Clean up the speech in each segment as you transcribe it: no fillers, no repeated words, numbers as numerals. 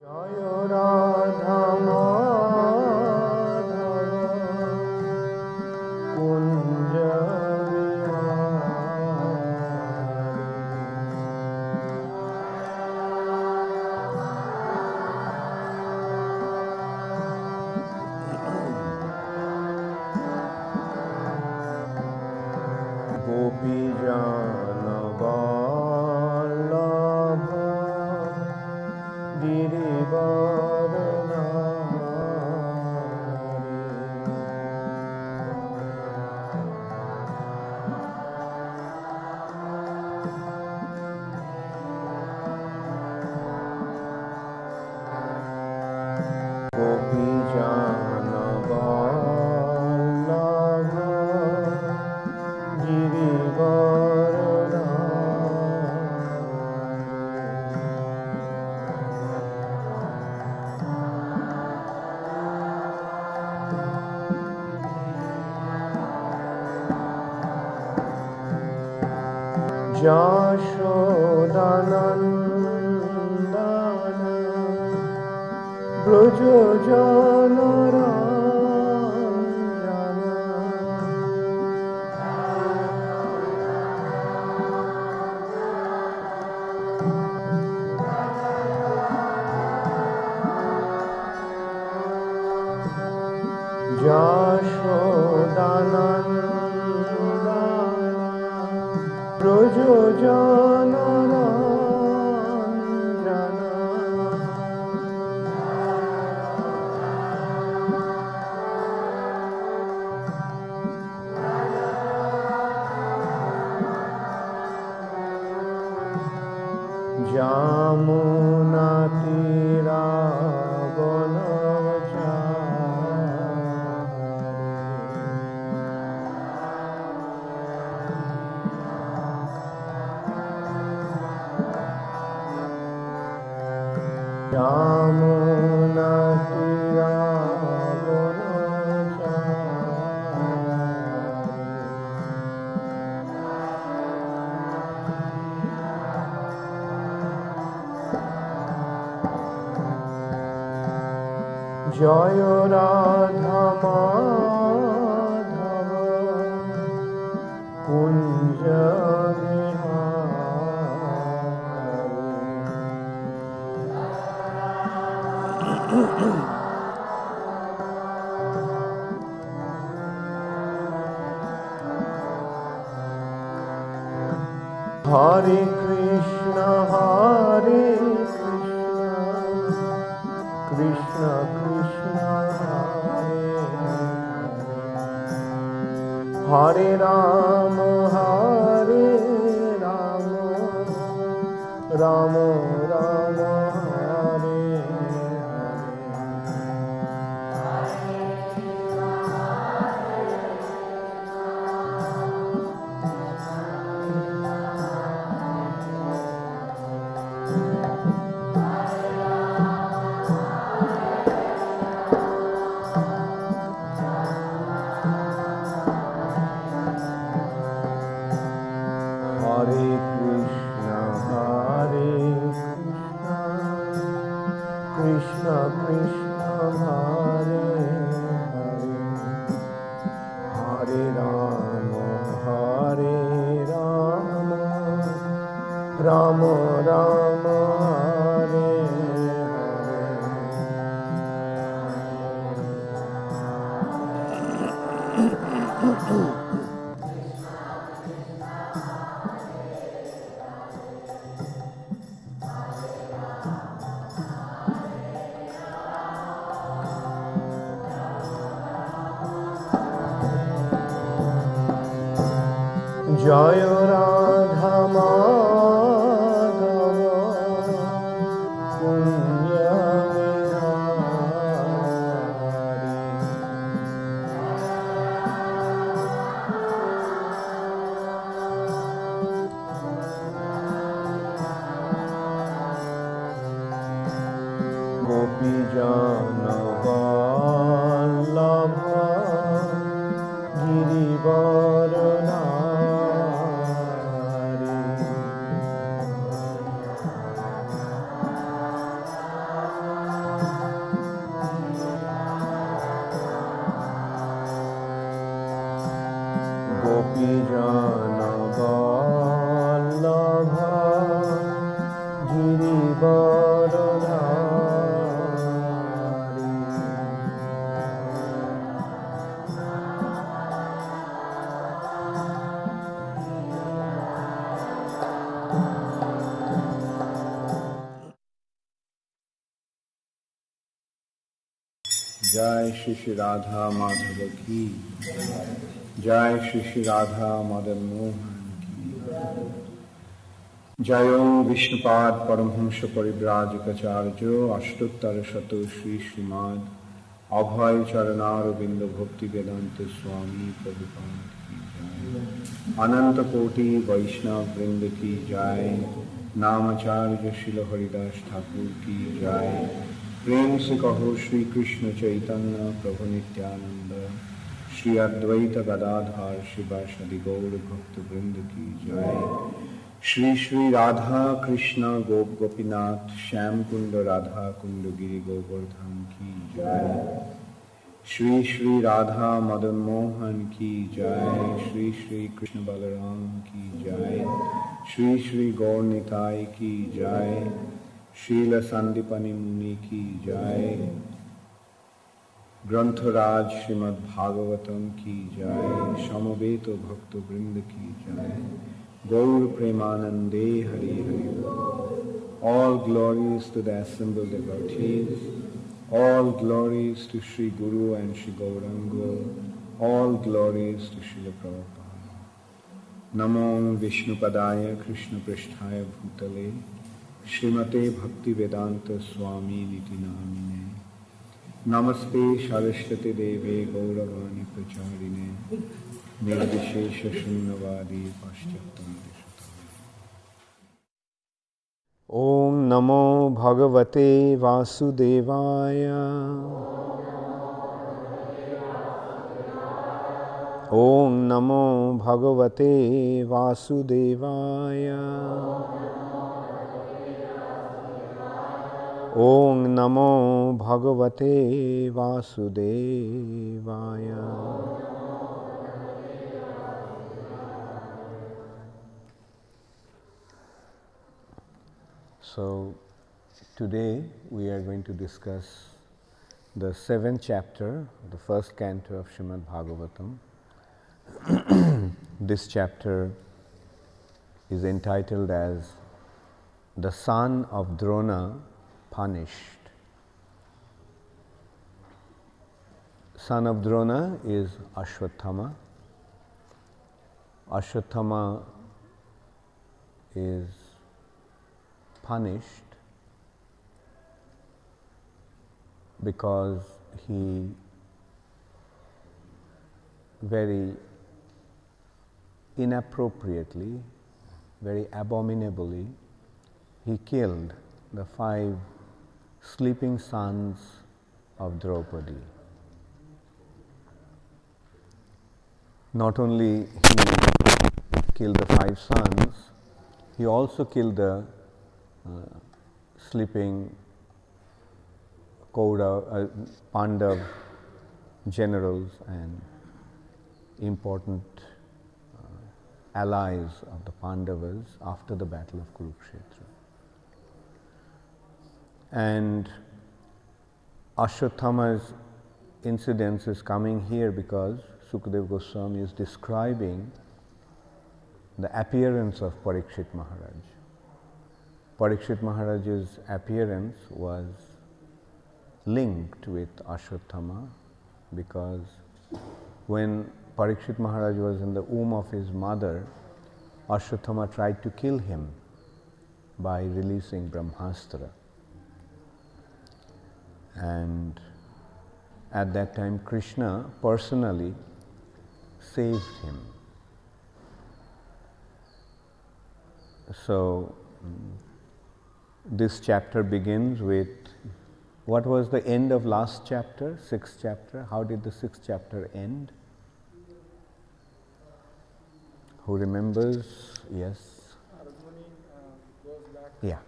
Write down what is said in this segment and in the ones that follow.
জয় রাধা মাধব কুঞ্জ গোপী জনবল্লভ যশোদানন্দন ব্রজজনরঞ্জন যশোদানন্দন ব্রজজনরঞ্জন জয় রাধা মাধব কুঞ্জ হরে কৃষ্ণ কৃষ্ণ কৃষ্ণ হরে রাম রাম রাম হরে কৃষ্ণ কৃষ্ণ হরে হরে হরে রাম রাম রাম হরে হরে জয় রাধা মাধব কুঞ্জ Gopi জনবল্লভ গিরিবর Gopijana Vallabha Girivaradhari. Jai Shri Shri Radha Madhava Ki, Jai Shri Shri Radha Madan Mohan Ki, Jayom Vishnupad Paramhamsa Paribrajikacharjo Ashtottara Shato Shri Srimad Abhay Charanar Vinda Bhakti Vedanta Swami Prabhupada Ki Jai, Ananta Koti Vaishnav Vrinda Ki Jai, Namacharya Shila Haridas Thakur Ki Jai, प्रेम से कहो श्री कृष्ण चैतन्य प्रभु नित्यानंद श्री अद्वैत गदाधर शिवासदि गौर भक्त वृंद की जय। श्री श्री राधा कृष्ण गोप गोपीनाथ श्याम कुंड राधा कुंड गिरि गोवर्धन की जय। श्री श्री राधा मदन मोहन की जय। श्री श्री कृष्ण बलराम की जय। श्री श्री गौर निताई की जय। शील संदीपनि मुनि की जय। ग्रंथराज श्रीमद् भागवतम की जय। समवेत भक्त वृंद की जय। गौर प्रेमानंदे Hari Hari. All glories to the assembled devotees, all glories to Sri Guru and Sri Gauranga, all glories to Srila Prabhupada. Namo Vishnupadaya Krishna Pristhaya Bhutale Srimate Bhakti Vedanta Swami Niti Namine. Namaste Saraswati Deve Gauravani Pracharine Nirvishesha Shunnavadi Paschattanti Sutale. Om Namo Bhagavate Vasudevaya. Om Namo Bhagavate Vasudevaya. Om Namo Bhagavate Vasudevaya. So, today we are going to discuss the 7th chapter, the first canto of Srimad Bhagavatam. This chapter is entitled as The Son of Drona Punished. Son of Drona is Ashwatthama. Ashwatthama is punished because he very inappropriately, very abominably, he killed the 5 sleeping sons of Draupadi. Not only he killed the 5 sons, he also killed the sleeping Pandav generals and important allies of the Pandavas after the battle of Kurukshetra. And Ashwatthama's incidents is coming here because Sukadeva Goswami is describing the appearance of Parikshit Maharaj. Parikshit Maharaj's appearance was linked with Ashwatthama because when Parikshit Maharaj was in the womb of his mother, Ashwatthama tried to kill him by releasing Brahmastra. And at that time Krishna personally saved him. So this chapter begins with what was the end of last chapter, 6th chapter? How did the 6th chapter end? Who remembers? Yes. Narad Muni goes back. Yeah.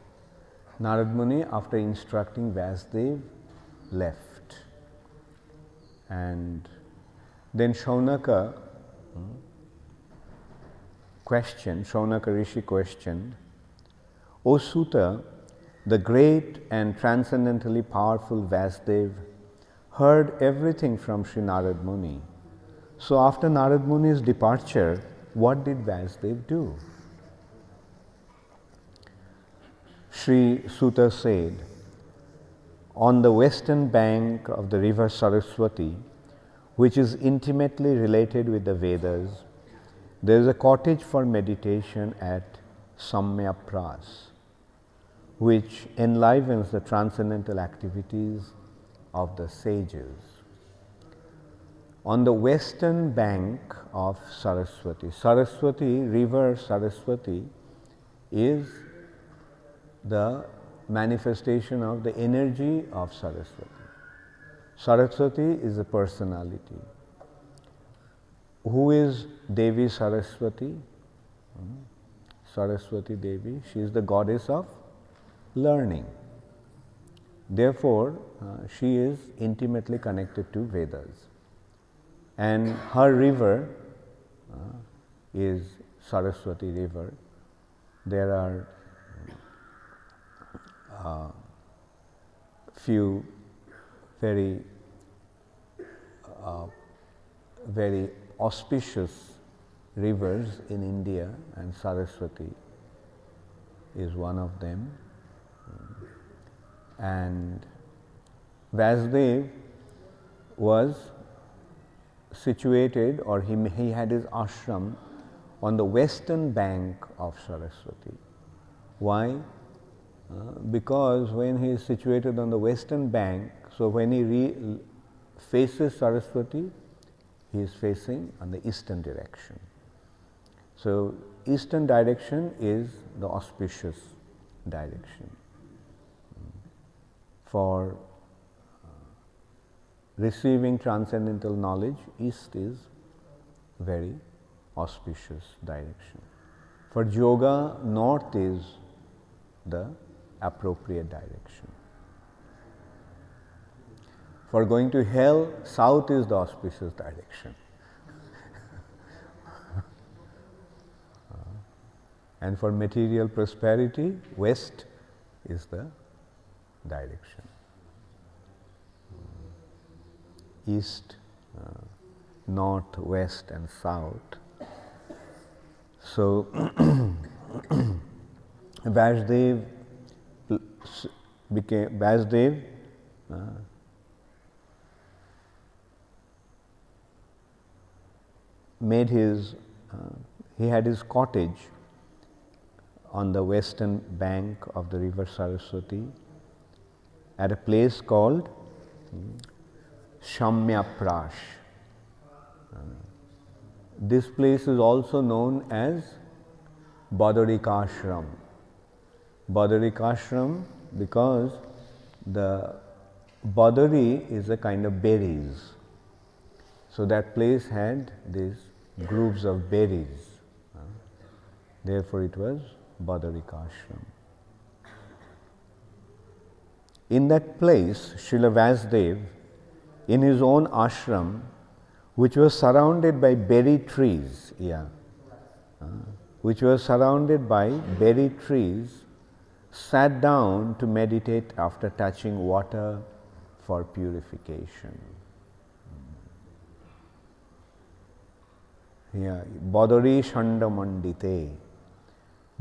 Narad Muni, after instructing Vasudev, left. And then Shaunaka questioned, Shaunaka Rishi questioned, O Sutta, the great and transcendently powerful Vasudev heard everything from Sri Narad Muni. So after Narad Muni's departure, what did Vasudev do? Sri Sutta said, on the western bank of the river Saraswati, which is intimately related with the Vedas, there is a cottage for meditation at Samyapras, which enlivens the transcendental activities of the sages. On the western bank of Saraswati, river Saraswati is the manifestation of the energy of Saraswati. Saraswati is a personality. Who is Devi Saraswati? Saraswati Devi, she is the goddess of learning. Therefore, she is intimately connected to Vedas. And her river is Saraswati River. There are few very auspicious rivers in India, and Saraswati is one of them. And Vasudev was situated, or he had his ashram on the western bank of Saraswati. Why? Because when he is situated on the western bank, so when he faces Saraswati, he is facing on the eastern direction. So eastern direction is the auspicious direction. For receiving transcendental knowledge, east is very auspicious direction. For yoga, north is the appropriate direction. For going to hell, south is the auspicious direction. And for material prosperity, west is the direction. East, north, west and south. So Vasudev made his, he had his cottage on the western bank of the river Saraswati at a place called Shamyaprash. This place is also known as Badarikashram. Badarikashram because the Badari is a kind of berries. So that place had these groves of berries. Therefore it was Badarikashram. In that place, Srila Vasudev, in his own ashram, which was surrounded by berry trees, which was surrounded by berry trees, sat down to meditate after touching water for purification. Badari Shanda Mandite.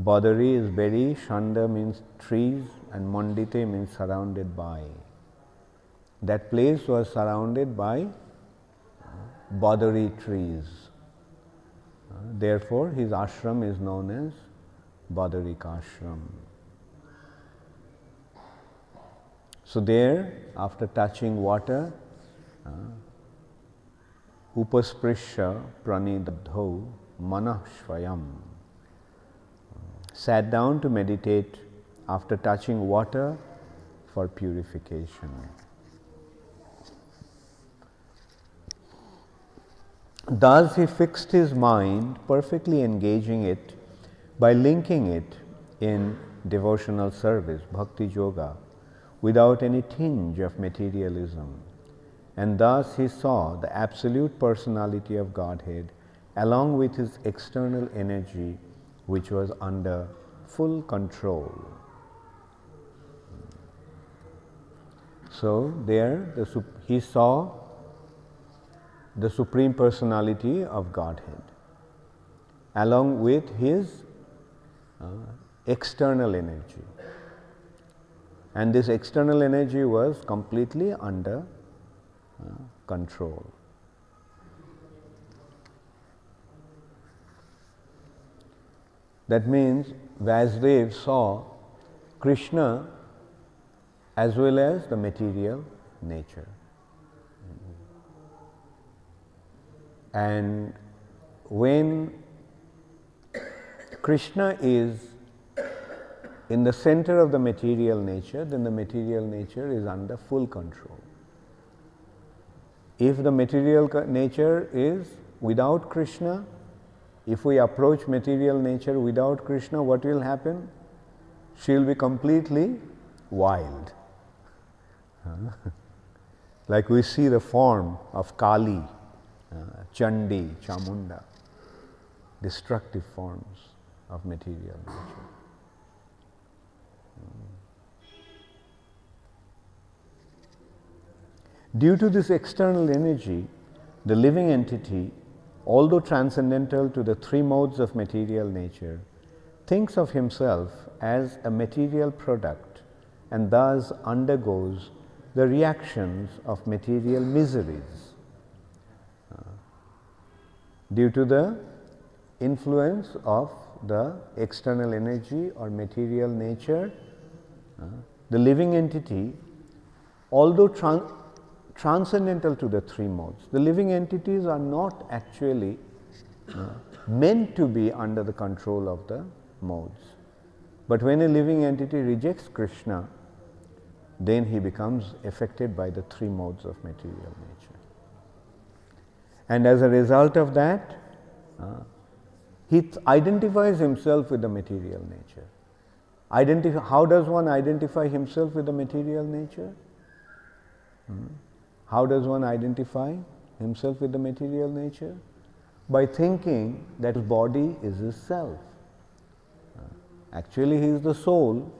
Badari is berry, Shanda means trees, and Mandite means surrounded by. That place was surrounded by Badari trees. Therefore, his ashram is known as Badarikashram. So there, after touching water, Upasprisha pranidadho manah svayam, sat down to meditate after touching water for purification. Thus he fixed his mind, perfectly engaging it by linking it in devotional service, bhakti yoga, without any tinge of materialism. And thus he saw the absolute personality of Godhead along with his external energy, which was under full control. So there he saw the Supreme Personality of Godhead along with his external energy, and this external energy was completely under control. That means Vasudev saw Krishna as well as the material nature. And when Krishna is in the center of the material nature, then the material nature is under full control. If the material nature is without Krishna, if we approach material nature without Krishna, what will happen? She will be completely wild. Like we see the form of Kali, Chandi, Chamunda, destructive forms of material nature. Due to this external energy, the living entity, although transcendental to the three modes of material nature, thinks of himself as a material product and thus undergoes the reactions of material miseries. Due to the influence of the external energy or material nature, the living entity, although transcendental to the three modes, the living entities are not actually meant to be under the control of the modes. But when a living entity rejects Krishna, then he becomes affected by the three modes of material nature. And as a result of that, he identifies himself with the material nature. How does one identify himself with the material nature? How does one identify himself with the material nature? By thinking that his body is his self. Actually, he is the soul,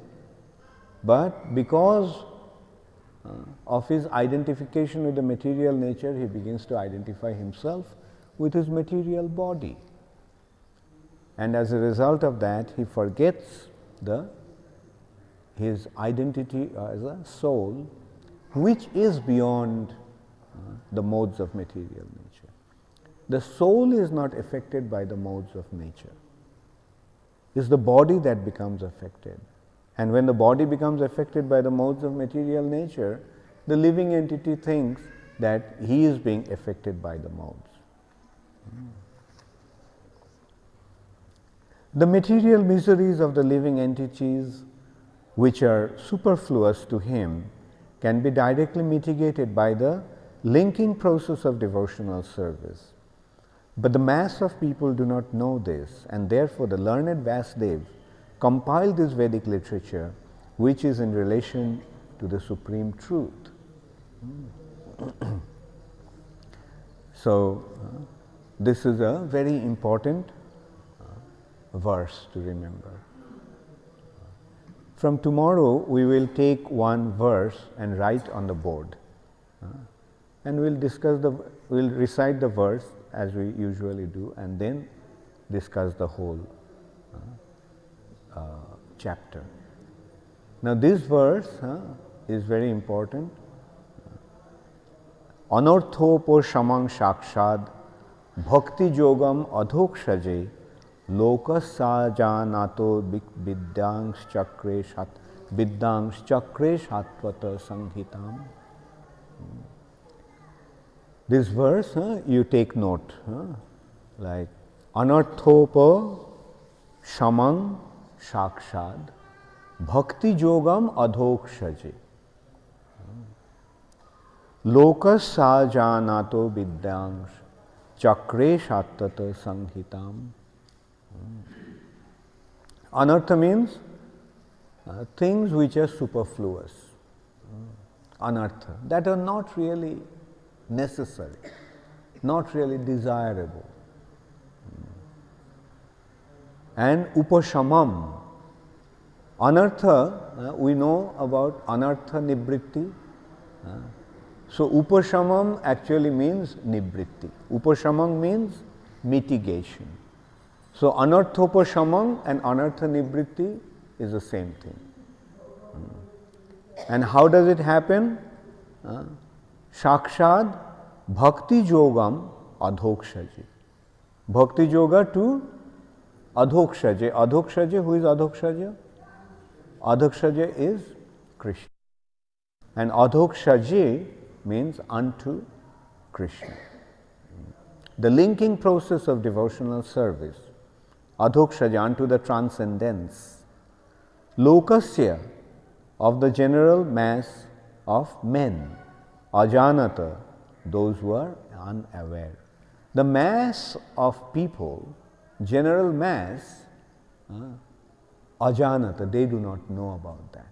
but because of his identification with the material nature, he begins to identify himself with his material body. And as a result of that, he forgets his identity as a soul, which is beyond the modes of material nature. The soul is not affected by the modes of nature. It's the body that becomes affected. And when the body becomes affected by the modes of material nature, the living entity thinks that he is being affected by the modes. The material miseries of the living entities, which are superfluous to him, can be directly mitigated by the linking process of devotional service. But the mass of people do not know this, and therefore the learned Vasudev compiled this Vedic literature, which is in relation to the supreme truth. So, this is a very important verse to remember. From tomorrow, we will take one verse and write on the board, and we'll recite the verse as we usually do, and then discuss the whole chapter. Now, this verse is very important. Anarthopo shamang shakshad bhakti yogam adhokshaje lokas sajanato vidyang chakre shatvata sanghitam. This verse, you take note, like anarthopa shamang shakshad bhakti yogam adhokshaje lokas sajanato vidyang chakre shatvata sanghitam. Anartha means things which are superfluous, anartha, that are not really necessary, not really desirable. and upashamam. Anartha, we know about anartha nibritti. So upashamam actually means nibritti. Upashamam means mitigation. So anarthopashamam and anartha nibritti is the same thing. And how does it happen? Shakshad bhakti yogam adhokshaji. Bhakti yoga to adhokshaji. Adhokshaji, who is adhokshaja? Adhokshaja is Krishna. And adhokshaji means unto Krishna. The linking process of devotional service, adhokshaja, unto the transcendence, lokasya, of the general mass of men, ajanata, those who are unaware. The mass of people, general mass, ajanata, they do not know about that.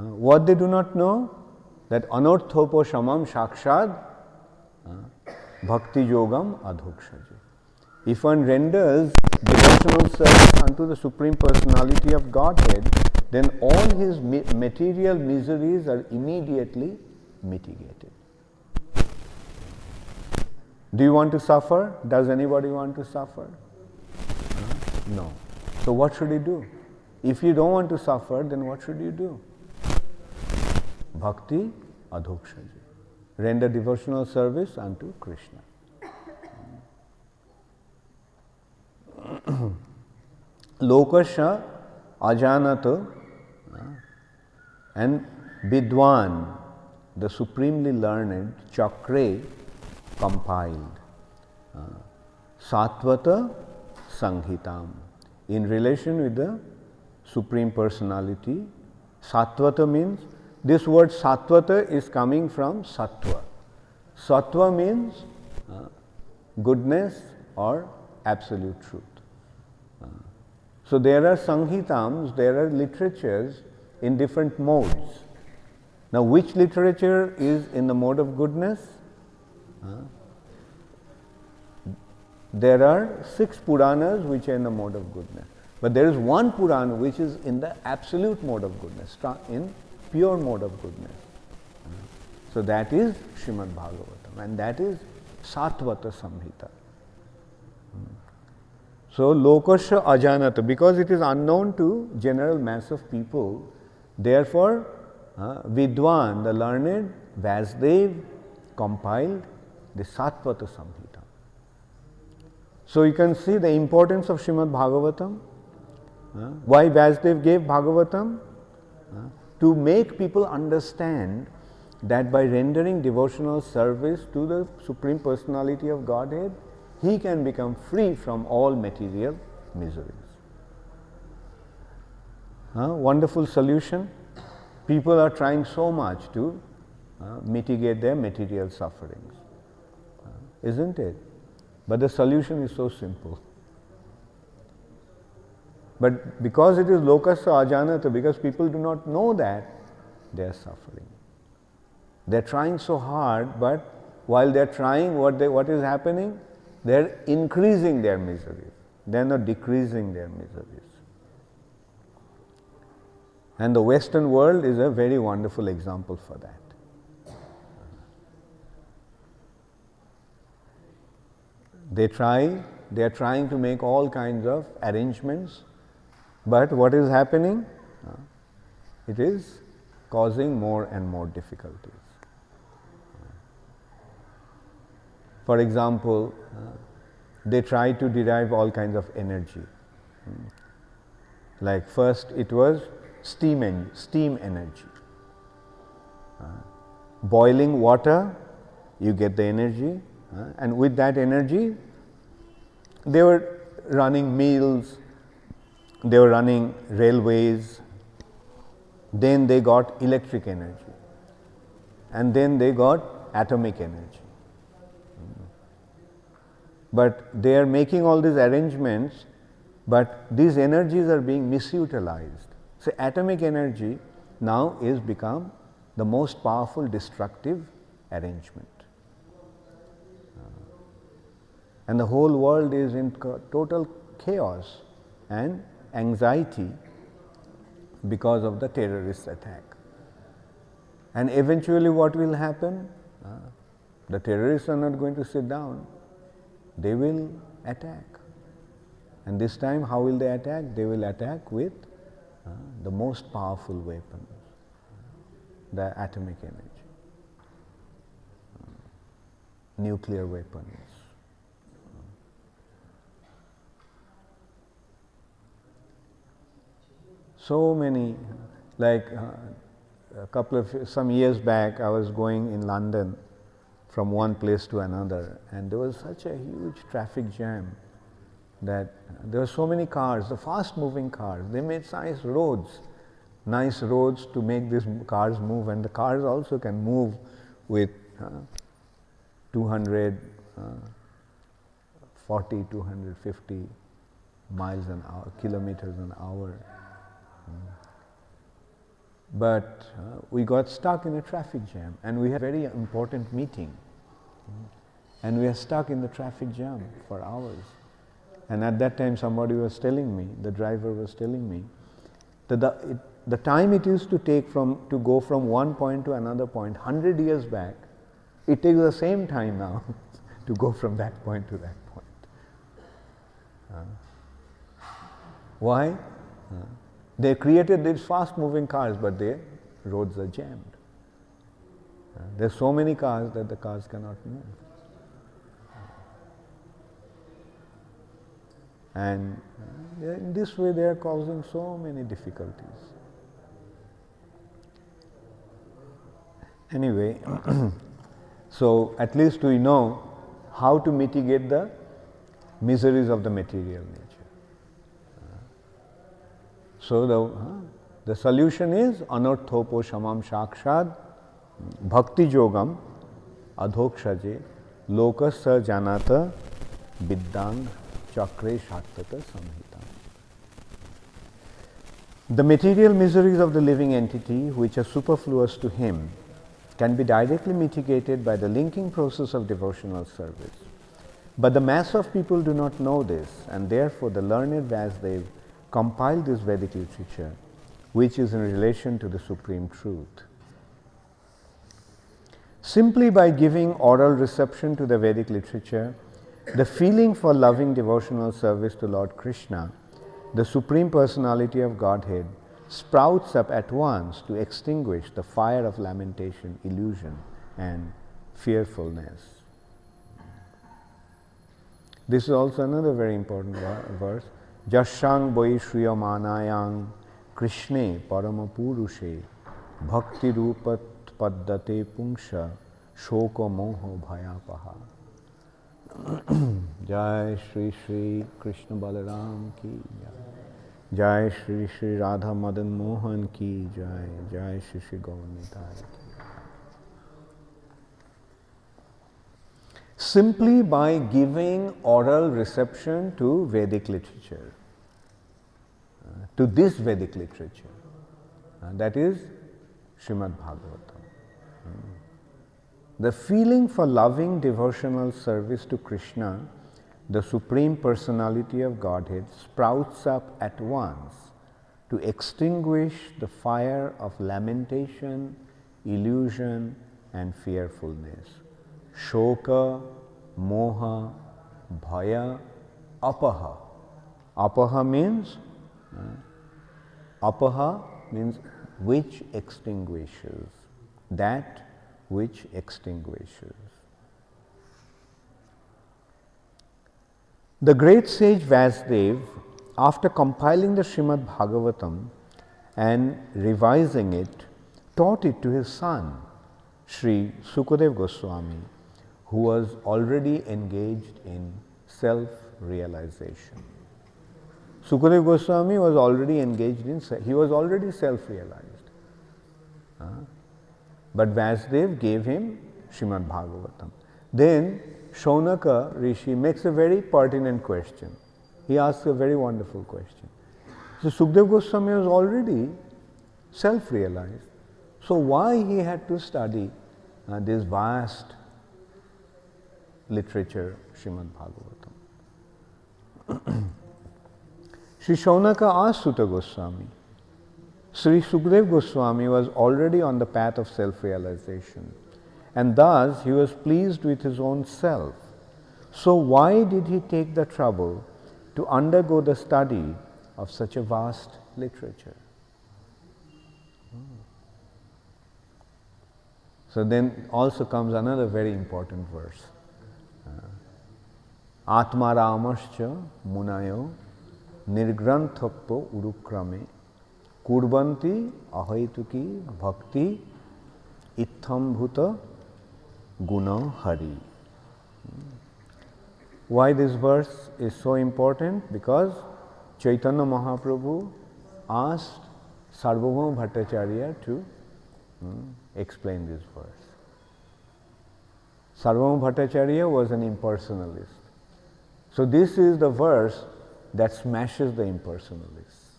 What they do not know? That anarthopo shamam shakshad bhakti yogam adhokshaji. If one renders devotional service unto the Supreme Personality of Godhead, then all his material miseries are immediately mitigated. Do you want to suffer? Does anybody want to suffer? No. So what should you do? If you don't want to suffer, then what should you do? Bhakti adhokshaji. Render devotional service unto Krishna. Lokasha ajanata and Vidwan, the supremely learned, Chakre compiled Satvata Sanghitam in relation with the Supreme Personality. Satvata means, this word Satvata is coming from Sattva. Sattva means goodness or absolute truth. So there are Sanghitams, there are literatures in different modes. Now which literature is in the mode of goodness? There are 6 Puranas which are in the mode of goodness. But there is one Purana which is in the absolute mode of goodness, in pure mode of goodness. So that is Srimad Bhagavatam, and that is Satvata Samhita. So Lokasha Ajanata, because it is unknown to general mass of people, therefore Vidwan, the learned, Vasudev compiled the Satvata Samhita. So you can see the importance of Srimad Bhagavatam. Why Vasudev gave Bhagavatam? To make people understand that by rendering devotional service to the Supreme Personality of Godhead, he can become free from all material miseries. Wonderful solution. People are trying so much to mitigate their material sufferings, isn't it? But the solution is so simple. But because it is lokasya ajanata, because people do not know that, they are suffering. They are trying so hard, but while they are trying, what is happening? They are increasing their miseries. They are not decreasing their miseries. And the Western world is a very wonderful example for that. They are trying to make all kinds of arrangements, but what is happening? It is causing more and more difficulties. For example, they try to derive all kinds of energy. Like first it was steam energy. Boiling water, you get the energy, and with that energy, they were running mills, they were running railways, then they got electric energy, and then they got atomic energy. But they are making all these arrangements, but these energies are being misutilized. So atomic energy now is become the most powerful destructive arrangement. And the whole world is in total chaos and anxiety because of the terrorist attack. And eventually what will happen? The terrorists are not going to sit down. They will attack. And this time how will they attack? They will attack with the most powerful weapon, the atomic energy, nuclear weapons. So many, like some years back, I was going in London from one place to another, and there was such a huge traffic jam that there were so many cars, the fast moving cars. They made nice roads to make these cars move, and the cars also can move with 240, 250 miles an hour, kilometers an hour. But we got stuck in a traffic jam, and we had a very important meeting, and we are stuck in the traffic jam for hours. And at that time somebody was telling me, the driver was telling me, that the time it used to take to go from one point to another point 100 years back, it takes the same time now to go from that point to that point. Why? They created these fast moving cars, but their roads are jammed. There are so many cars that the cars cannot move. And in this way they are causing so many difficulties. Anyway, so at least we know how to mitigate the miseries of the material nature. So the solution is anarthopo shamam shakshad bhakti yogam adhokshaje lokasya janata viddang chakre shattata samhita. The material miseries of the living entity, which are superfluous to him, can be directly mitigated by the linking process of devotional service. But the mass of people do not know this, and therefore the learned Vasudev compiled this Vedic literature, which is in relation to the supreme truth. Simply by giving oral reception to the Vedic literature, the feeling for loving devotional service to Lord Krishna, the Supreme Personality of Godhead, sprouts up at once to extinguish the fire of lamentation, illusion, and fearfulness. This is also another very important verse. Jasyang boi shriyamanayang Krishne paramapurushe bhakti rupat paddate pungsha shoko moho bhayapaha. Jai Shri Shri Krishna Balaram ki jai. Jai Shri Shri Radha Madan Mohan ki jai. Jai Shri Shri Gauranitai ki. Simply by giving oral reception to Vedic literature, to this Vedic literature, that is Srimad Bhagavatam. The feeling for loving devotional service to Krishna, the Supreme Personality of Godhead, sprouts up at once to extinguish the fire of lamentation, illusion, and fearfulness. Shoka, moha, bhaya, apaha. Apaha means which extinguishes, that which extinguishes. The great sage Vasudev, after compiling the Srimad Bhagavatam and revising it, taught it to his son, Sri Sukadeva Goswami, who was already engaged in self-realization. Sukadeva Goswami was already engaged in, he was already self-realized. But Vasudev gave him Srimad Bhagavatam. Then Shaunaka Rishi makes a very pertinent question. He asks a very wonderful question. So Sukadeva Goswami was already self-realized. So why he had to study this vast literature, Srimad Bhagavatam? Sri Shaunaka asked Sutta Goswami. Sri Sukadeva Goswami was already on the path of self-realization, and thus he was pleased with his own self. So why did he take the trouble to undergo the study of such a vast literature? So then also comes another very important verse. Atma Ramascha Munayo Nirgranthappo Urukrame Kurbanti Ahaituki Bhakti Itham Bhuta Guna Hari. Why this verse is so important? Because Chaitanya Mahaprabhu asked Sarvabhauma Bhattacharya to explain this verse. Sarvabhauma Bhattacharya was an impersonalist. So this is the verse that smashes the impersonalists.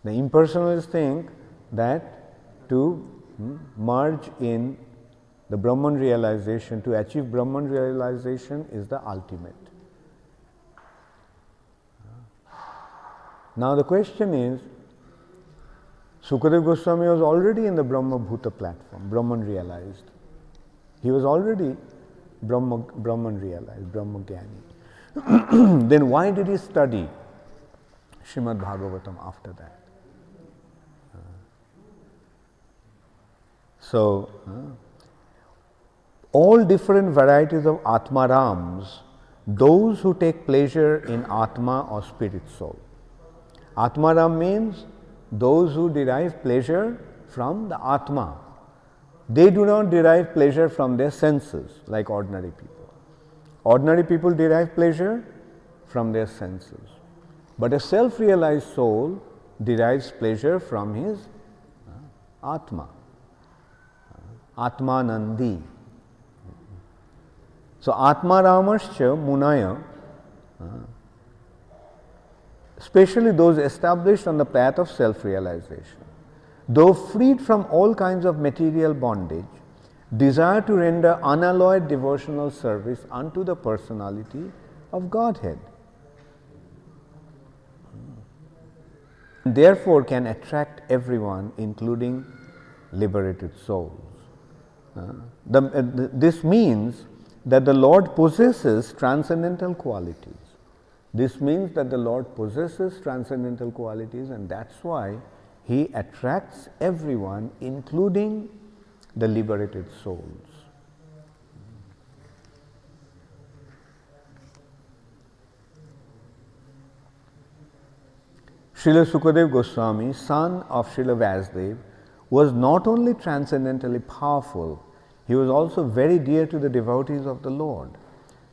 The impersonalists think that to merge in the Brahman realization, to achieve Brahman realization is the ultimate. Now the question is, Sukadeva Goswami was already in the Brahma Bhuta platform, Brahman realized. He was already Brahman realized, Brahma Jnani. Then why did he study Srimad Bhagavatam after that? So, all different varieties of Atmarams, those who take pleasure in Atma or spirit soul. Atmaram means those who derive pleasure from the Atma. They do not derive pleasure from their senses like ordinary people. Ordinary people derive pleasure from their senses. But a self-realized soul derives pleasure from his Atma. Atmanandi. So Atmaramascha Munaya, especially those established on the path of self-realization, though freed from all kinds of material bondage, desire to render unalloyed devotional service unto the personality of Godhead. Therefore can attract everyone, including liberated souls. This means that the Lord possesses transcendental qualities. This means that the Lord possesses transcendental qualities, and that's why He attracts everyone, including the liberated souls. Srila Sukadeva Goswami, son of Srila Vasudev, was not only transcendentally powerful, he was also very dear to the devotees of the Lord.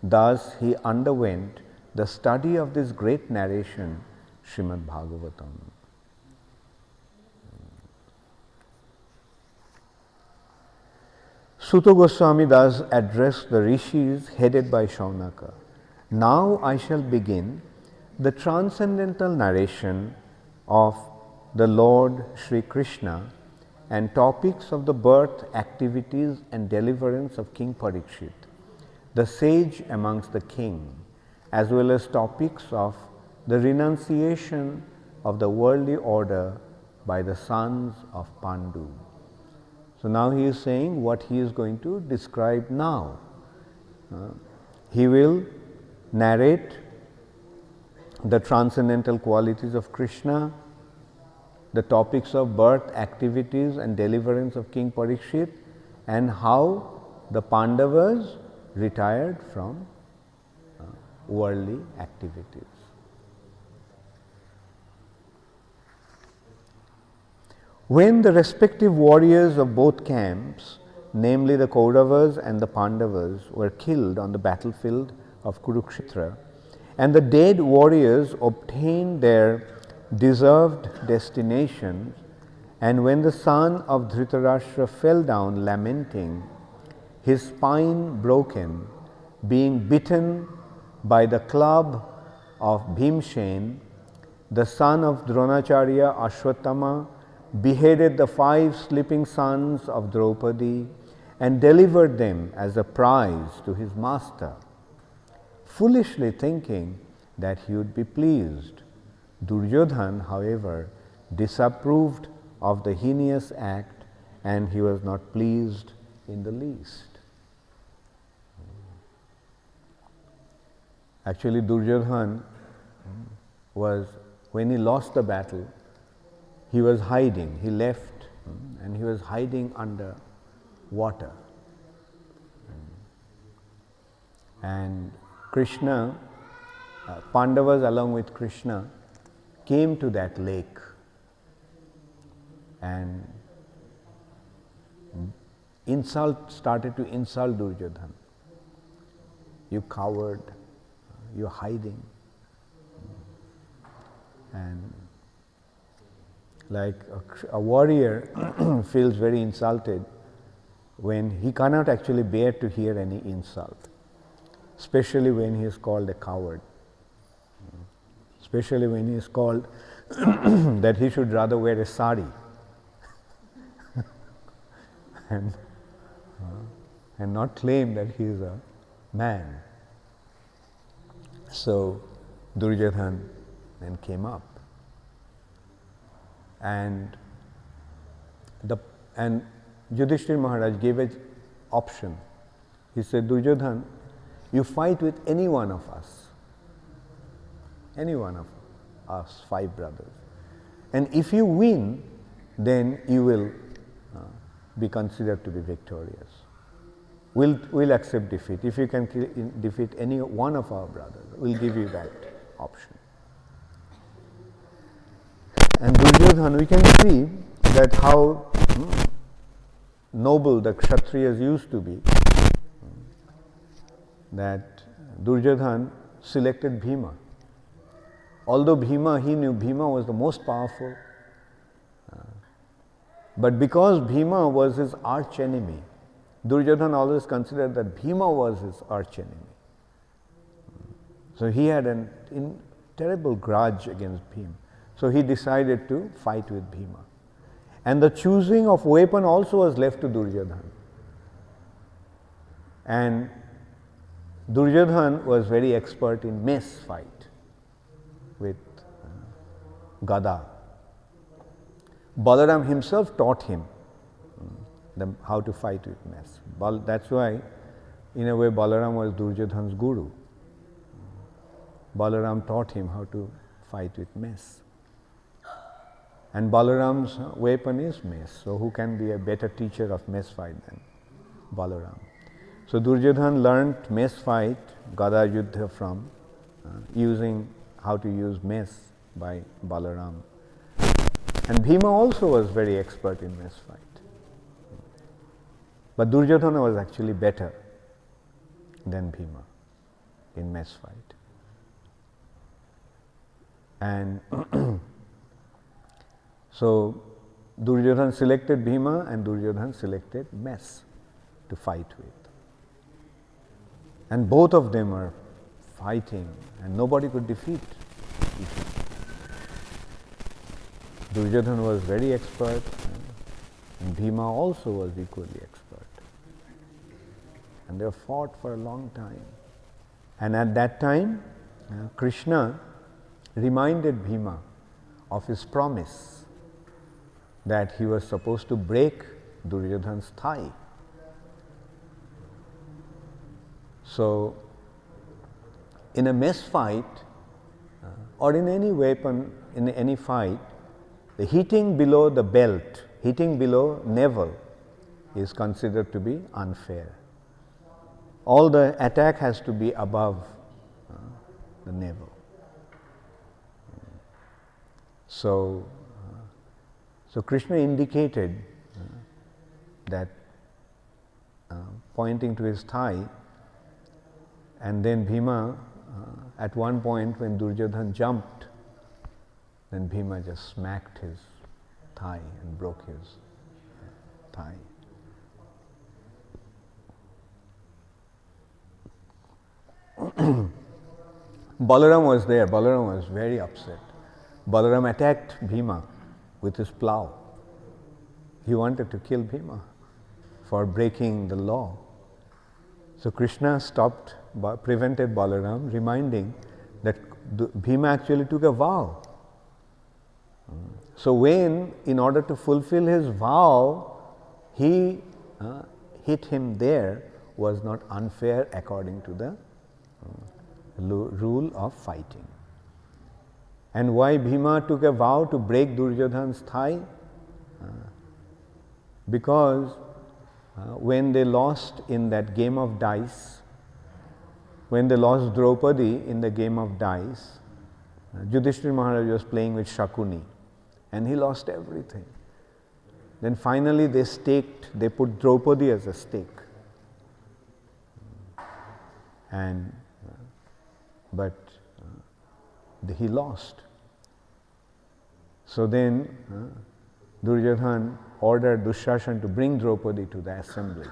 Thus, he underwent the study of this great narration, Srimad Bhagavatam. Sutta Goswami thus addressed the rishis headed by Shaunaka. Now I shall begin the transcendental narration of the Lord Sri Krishna and topics of the birth, activities and deliverance of King Parikshit, the sage amongst the king, as well as topics of the renunciation of the worldly order by the sons of Pandu. So now he is saying what he is going to describe now. He will narrate the transcendental qualities of Krishna, the topics of birth, activities and deliverance of King Parikshit, and how the Pandavas retired from worldly activities. When the respective warriors of both camps, namely the Kauravas and the Pandavas, were killed on the battlefield of Kurukshetra, and the dead warriors obtained their deserved destinations, and when the son of Dhritarashtra fell down lamenting, his spine broken, being bitten by the club of Bhimsen, the son of Dronacharya Ashwatthama beheaded the 5 sleeping sons of Draupadi and delivered them as a prize to his master, foolishly thinking that he would be pleased. Duryodhan, however, disapproved of the heinous act, and he was not pleased in the least. Actually, Duryodhan was, when he lost the battle, he was hiding. He left and he was hiding under water. And Krishna, Pandavas along with Krishna came to that lake and started to insult Duryodhan. You coward, you're hiding. And like a warrior feels very insulted when he cannot actually bear to hear any insult, especially when he is called a coward, especially when he is called that he should rather wear a sari and not claim that he is a man. So Duryodhan then came up, and Yudhishthira Maharaj gave an option. He said, Duryodhan, you fight with any one of us, 5 brothers, and if you win, then you will be considered to be victorious. We'll accept defeat. If you can defeat any one of our brothers, we'll give you that option. And Duryodhan, we can see that how noble the Kshatriyas used to be, that Duryodhan selected Bhima. Although he knew Bhima was the most powerful, but because Bhima was his arch enemy, Duryodhan always considered that Bhima was his arch enemy. So he had a terrible grudge against Bhima. So he decided to fight with Bhima. And the choosing of weapon also was left to Duryodhan. And Duryodhan was very expert in mace fight with Gada. Balaram himself taught him how to fight with mace. That's why, in a way, Balaram was Duryodhan's guru. Balaram taught him how to fight with mace. And Balaram's weapon is mace, so who can be a better teacher of mace fight than Balaram? So Duryodhan learned mace fight, Gada Yuddha from using how to use mace by Balaram. And Bhima also was very expert in mace fight. But Duryodhana was actually better than Bhima in mace fight. And so Duryodhana selected Bhima and Duryodhana selected mace to fight with. And both of them are fighting and nobody could defeat each other. Duryodhana was very expert and Bhima also was equally expert. And they fought for a long time. And at that time, Krishna reminded Bhima of his promise that he was supposed to break Duryodhana's thigh. So, in a mace fight or in any weapon, in any fight, the hitting below the belt, hitting below navel is considered to be unfair. All the attack has to be above the navel. So Krishna indicated that pointing to his thigh, and then Bhima, at one point when Duryodhana jumped, then Bhima just smacked his thigh and broke his thigh. Balaram was there. Balaram was very upset. Balaram attacked Bhima with his plow. He wanted to kill Bhima for breaking the law. So Krishna prevented Balaram, reminding that Bhima actually took a vow. So when, in order to fulfill his vow, he hit him there, was not unfair according to the rule of fighting. And why Bhima took a vow to break Duryodhana's thigh? Because when they lost in that game of dice, when they lost Draupadi in the game of dice, Yudhishthira Maharaj was playing with Shakuni and he lost everything. Then finally they put Draupadi as a stake. And but he lost. So then Duryodhana ordered Dushashan to bring Draupadi to the assembly.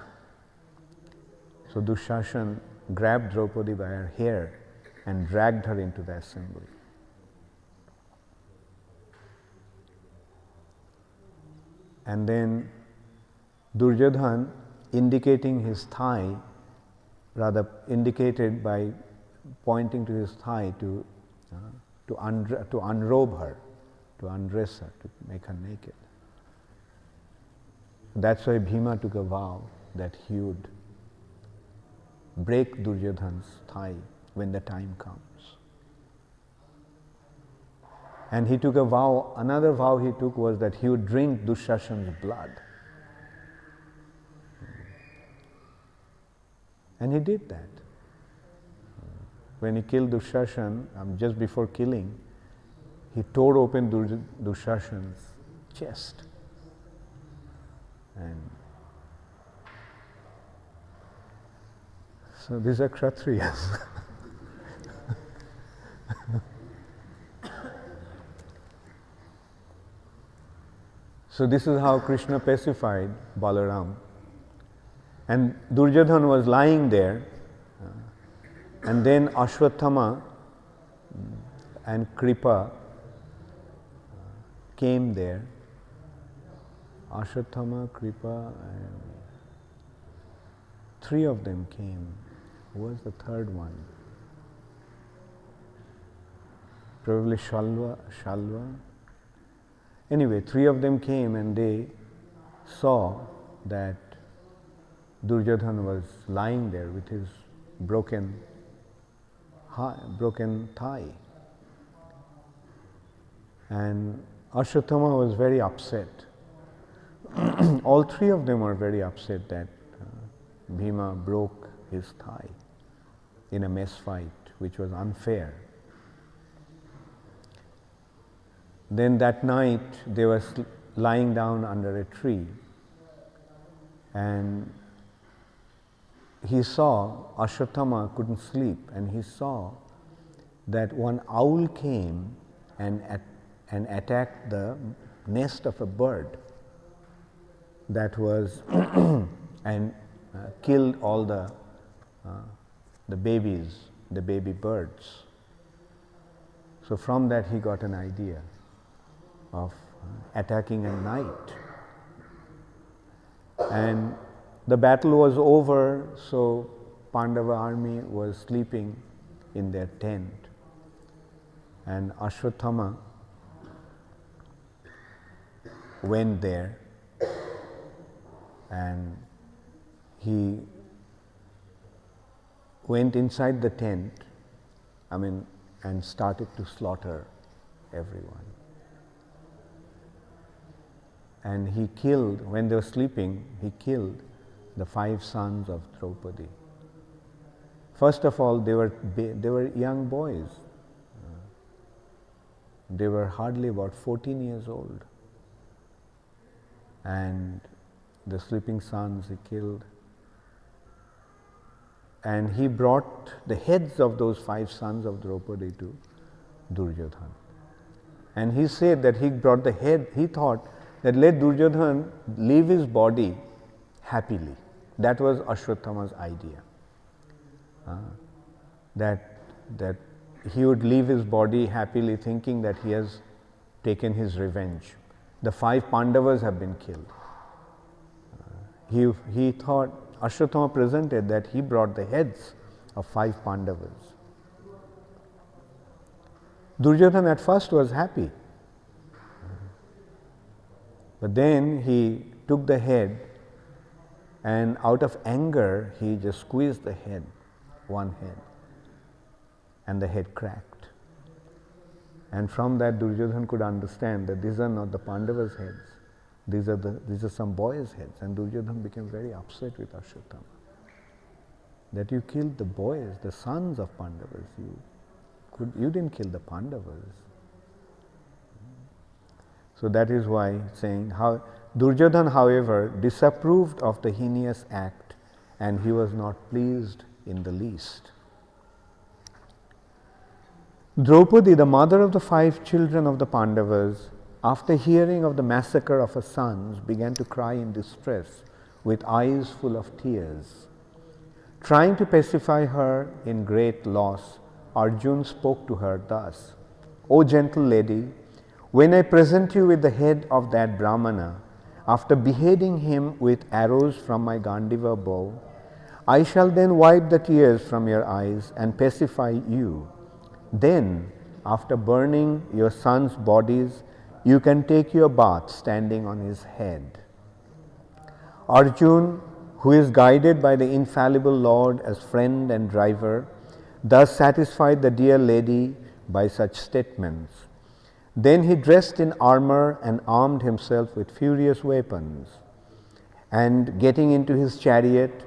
So Dushashan grabbed Draupadi by her hair and dragged her into the assembly. And then Duryodhana, indicating his thigh, rather indicated by pointing to his thigh to unrobe her, to undress her, to make her naked. That's why Bhima took a vow that he would break Duryodhana's thigh when the time comes. And he took a vow, another vow he took was that he would drink Dushashan's blood. And he did that. When he killed Dushashan, just before killing, he tore open Dushashan's chest. And so these are Kshatriyas. So this is how Krishna pacified Balaram. And Duryodhana was lying there, and then Ashwathama and Kripa came there. Ashwathama, Kripa, and three of them came. Who was the third one? Probably Shalva. Anyway, three of them came and they saw that Duryodhana was lying there with his broken thigh. And Ashwathama was very upset. All three of them were very upset that Bhima broke his thigh in a mess fight, which was unfair. Then that night they were lying down under a tree, and he saw, Ashwathama couldn't sleep, and he saw that one owl came and attacked the nest of a bird that was and killed all the babies, the baby birds. So from that he got an idea of attacking at night. And the battle was over, so Pandava army was sleeping in their tent. And Ashwathama went there and he went inside the tent, and started to slaughter everyone. And he killed, when they were sleeping, he killed the 5 sons of Draupadi. First of all, they were young boys. They were hardly about 14 years old. And the sleeping sons he killed. And he brought the heads of those 5 sons of Draupadi to Duryodhana. And he said that he brought the head, he thought that let Duryodhana leave his body happily. That was Ashwathama's idea. That he would leave his body happily, thinking that he has taken his revenge. The 5 Pandavas have been killed. He thought, Ashwathama presented that he brought the heads of 5 Pandavas. Duryodhana at first was happy, but then he took the head and out of anger he just squeezed the head, one head, and the head cracked. And from that Duryodhana could understand that these are not the Pandavas' heads, these are some boys' heads. And Duryodhana became very upset with Ashwatthama, that you killed the boys, the sons of Pandavas. You didn't kill the Pandavas. So that is why saying how Duryodhana, however, disapproved of the heinous act, and he was not pleased in the least. Draupadi, the mother of the 5 children of the Pandavas, after hearing of the massacre of her sons, began to cry in distress with eyes full of tears. Trying to pacify her in great loss, Arjuna spoke to her thus, "O gentle lady, when I present you with the head of that Brahmana, after beheading him with arrows from my Gandiva bow, I shall then wipe the tears from your eyes and pacify you. Then, after burning your sons' bodies, you can take your bath standing on his head." Arjuna, who is guided by the infallible Lord as friend and driver, thus satisfied the dear lady by such statements. Then he dressed in armor and armed himself with furious weapons, and getting into his chariot,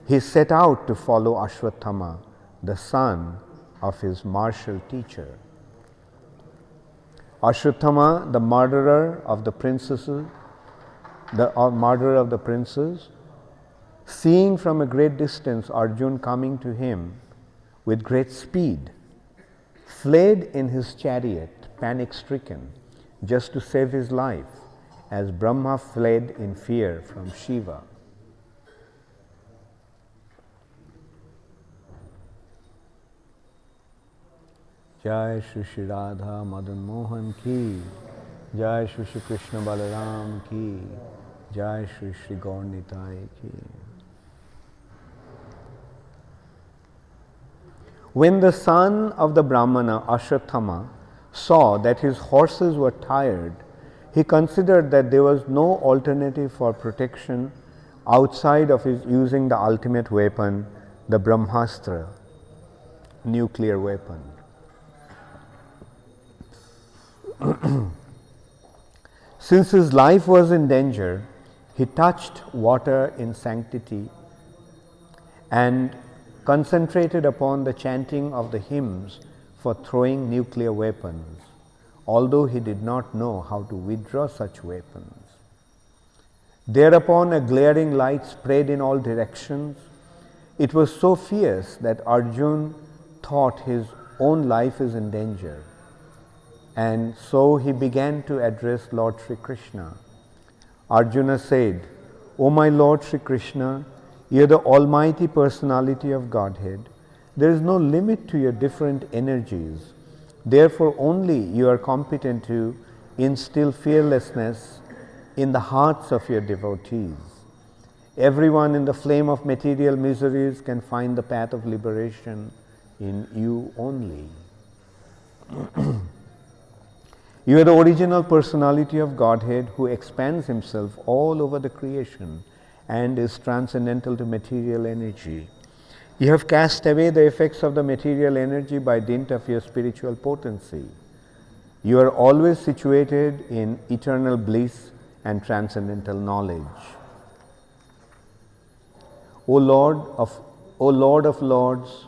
he set out to follow Ashwatthama, the son of his martial teacher. Ashwatthama, the murderer of the princesses, seeing from a great distance Arjuna coming to him with great speed, fled in his chariot, panic-stricken, just to save his life, as Brahma fled in fear from Shiva. Jai Shri Shri Radha Madan Mohan ki, Jai Shri Shri Krishna Balaram ki, Jai Shri Shri Gaur Nitai ki. When the son of the Brahmana, Ashwatthama, saw that his horses were tired, he considered that there was no alternative for protection outside of his using the ultimate weapon, the Brahmastra, nuclear weapon. Since his life was in danger, he touched water in sanctity and concentrated upon the chanting of the hymns for throwing nuclear weapons, although he did not know how to withdraw such weapons. Thereupon a glaring light spread in all directions. It was so fierce that Arjuna thought his own life is in danger, and so he began to address Lord Sri Krishna. Arjuna said, "O my Lord Sri Krishna, you are the Almighty Personality of Godhead. There is no limit to your different energies. Therefore only you are competent to instill fearlessness in the hearts of your devotees. Everyone in the flame of material miseries can find the path of liberation in you only. You are the original personality of Godhead who expands himself all over the creation and is transcendental to material energy. You have cast away the effects of the material energy by dint of your spiritual potency. You are always situated in eternal bliss and transcendental knowledge. O Lord of Lords,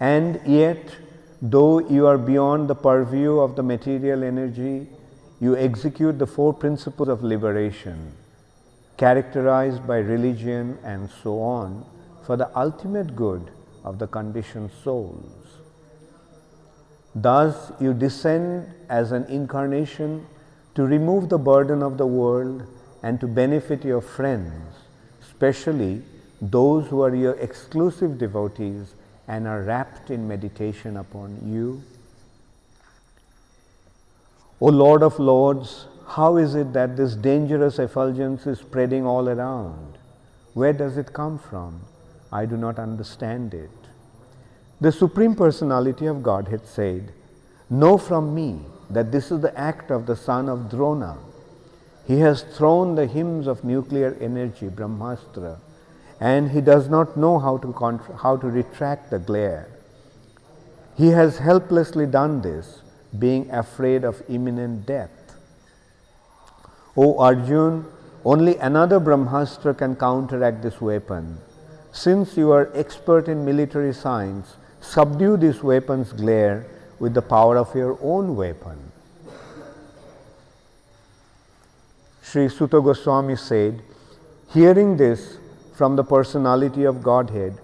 and yet, though you are beyond the purview of the material energy, you execute the 4 principles of liberation, characterized by religion and so on, for the ultimate good of the conditioned souls. Thus, you descend as an incarnation to remove the burden of the world and to benefit your friends, especially those who are your exclusive devotees and are rapt in meditation upon you. O Lord of Lords, how is it that this dangerous effulgence is spreading all around? Where does it come from? I do not understand it. The Supreme Personality of Godhead said, "Know from me that this is the act of the son of Drona. He has thrown the hymns of nuclear energy, Brahmastra, and he does not know how to retract the glare. He has helplessly done this, being afraid of imminent death. O Arjun, only another Brahmastra can counteract this weapon. Since you are expert in military science, subdue this weapon's glare with the power of your own weapon." Sri Sutta Goswami said, hearing this from the personality of Godhead,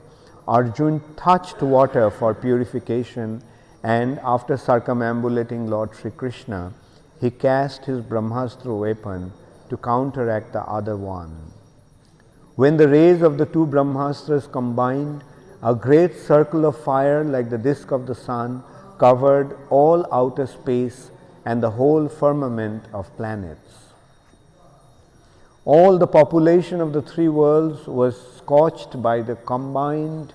Arjun touched water for purification, and after circumambulating Lord Sri Krishna, he cast his Brahmastra weapon to counteract the other one. When the rays of the two Brahmastras combined, a great circle of fire like the disk of the sun covered all outer space and the whole firmament of planets. All the population of the three worlds was scorched by the combined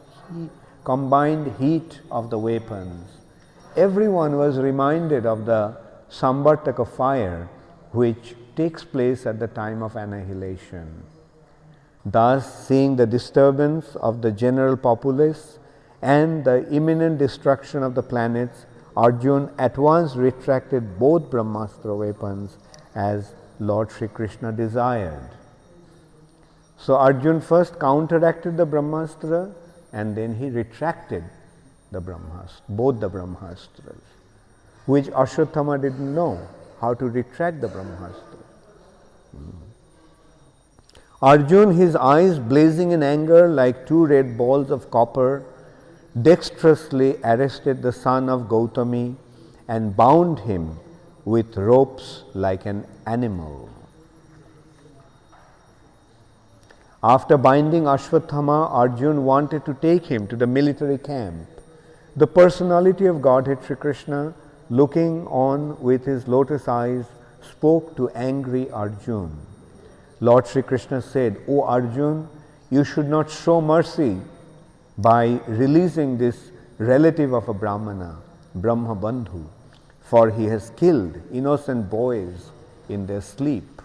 heat of the weapons. Everyone was reminded of the Samvartaka fire which takes place at the time of annihilation. Thus, seeing the disturbance of the general populace and the imminent destruction of the planets, Arjun at once retracted both Brahmastra weapons as Lord Sri Krishna desired. So Arjun first counteracted the Brahmastra and then he retracted the both the Brahmastras, which Ashwatthama didn't know how to retract the Brahmastra. Arjun, his eyes blazing in anger like two red balls of copper, dexterously arrested the son of Gautami and bound him with ropes like an animal. After binding Ashwatthama, Arjun wanted to take him to the military camp. The personality of Godhead Sri Krishna, looking on with his lotus eyes, spoke to angry Arjun. Lord Sri Krishna said, "O Arjun, you should not show mercy by releasing this relative of a Brahmana, Brahma Bandhu, for he has killed innocent boys in their sleep.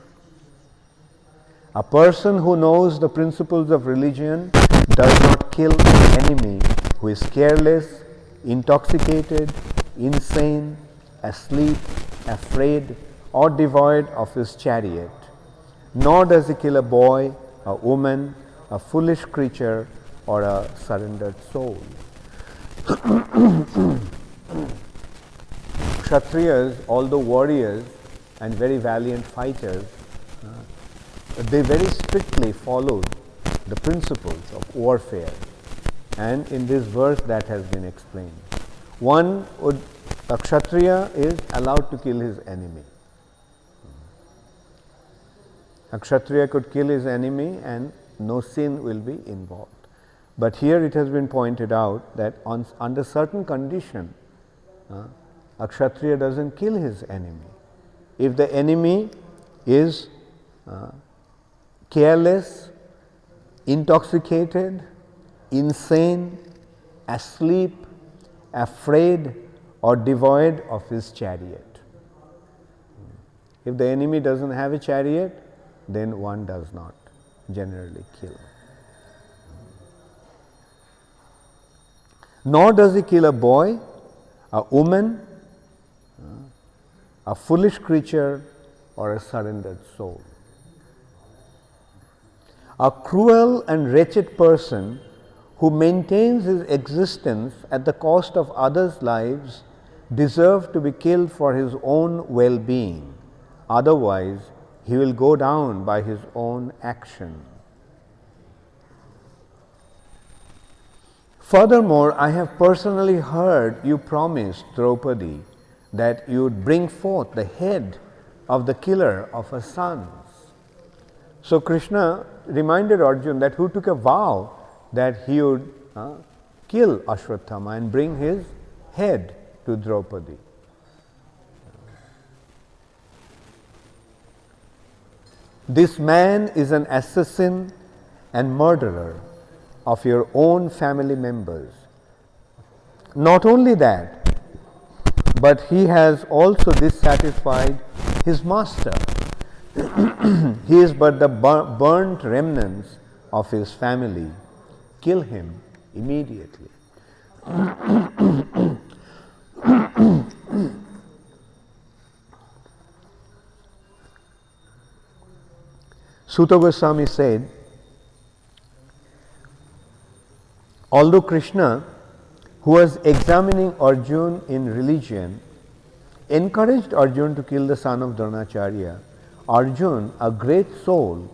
A person who knows the principles of religion does not kill an enemy who is careless, intoxicated, insane, asleep, afraid, or devoid of his chariot. Nor does he kill a boy, a woman, a foolish creature, or a surrendered soul." Kshatriyas, although warriors and very valiant fighters, they very strictly followed the principles of warfare, and in this verse that has been explained. A Kshatriya is allowed to kill his enemy. A Kshatriya could kill his enemy and no sin will be involved. But here it has been pointed out that under certain condition, a Kshatriya doesn't kill his enemy. If the enemy is careless, intoxicated, insane, asleep, afraid, or devoid of his chariot. If the enemy doesn't have a chariot, then one does not generally kill. Nor does he kill a boy, a woman, a foolish creature, or a surrendered soul. A cruel and wretched person who maintains his existence at the cost of others' lives deserves to be killed for his own well-being. Otherwise, he will go down by his own action. Furthermore, I have personally heard you promise Draupadi that you would bring forth the head of the killer of her sons. So Krishna reminded Arjuna that who took a vow that he would kill Ashwatthama and bring his head to Draupadi. This man is an assassin and murderer of your own family members. Not only that, but he has also dissatisfied his master. He is but the burnt remnants of his family. Kill him immediately. Suta Goswami said, although Krishna, who was examining Arjuna in religion, encouraged Arjuna to kill the son of Dronacharya, Arjuna, a great soul,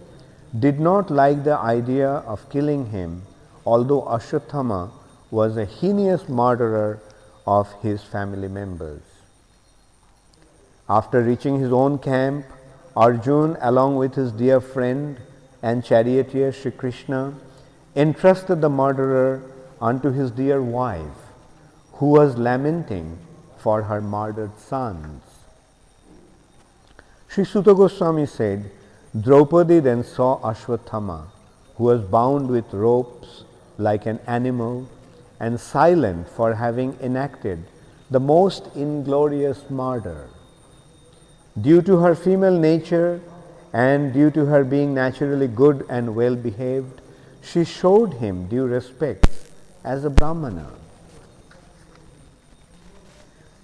did not like the idea of killing him, although Ashwatthama was a heinous murderer of his family members. After reaching his own camp, Arjuna, along with his dear friend and charioteer Shri Krishna, entrusted the murderer unto his dear wife, who was lamenting for her murdered sons. Sri Suta Goswami said, Draupadi then saw Ashwatthama, who was bound with ropes like an animal and silent for having enacted the most inglorious murder. Due to her female nature and due to her being naturally good and well behaved, she showed him due respect as a Brahmana.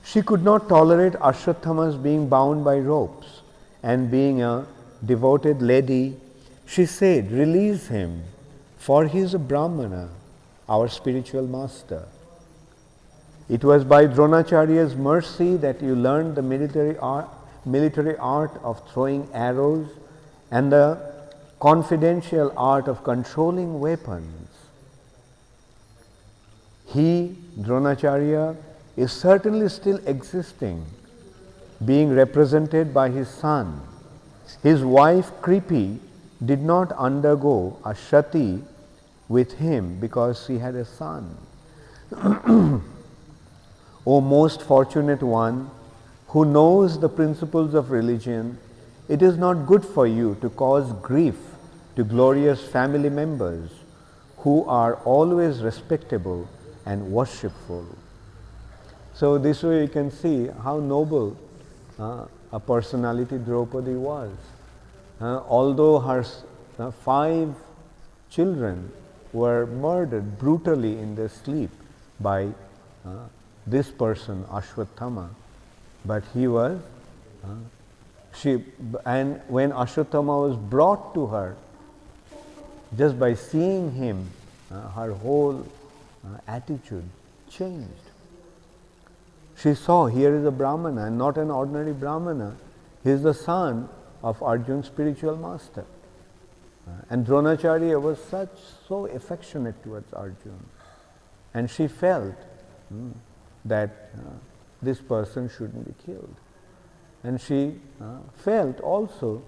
She could not tolerate Ashwatthama's being bound by ropes, and being a devoted lady, she said, release him, for he is a Brahmana, our spiritual master. It was by Dronacharya's mercy that you learned the military art of throwing arrows and the confidential art of controlling weapons. He, Dronacharya, is certainly still existing, being represented by his son. His wife Kripi did not undergo a shati with him because she had a son. O most fortunate one, who knows the principles of religion, it is not good for you to cause grief to glorious family members who are always respectable and worshipful. So this way you can see how noble a personality Draupadi was. Although her 5 children were murdered brutally in their sleep by this person, Ashwatthama, but he was, and when Ashwatthama was brought to her, just by seeing him, her whole attitude changed. She saw, here is a Brahmana, and not an ordinary Brahmana. He is the son of Arjuna's spiritual master. And Dronacharya was so affectionate towards Arjuna. And she felt that this person shouldn't be killed. And she felt also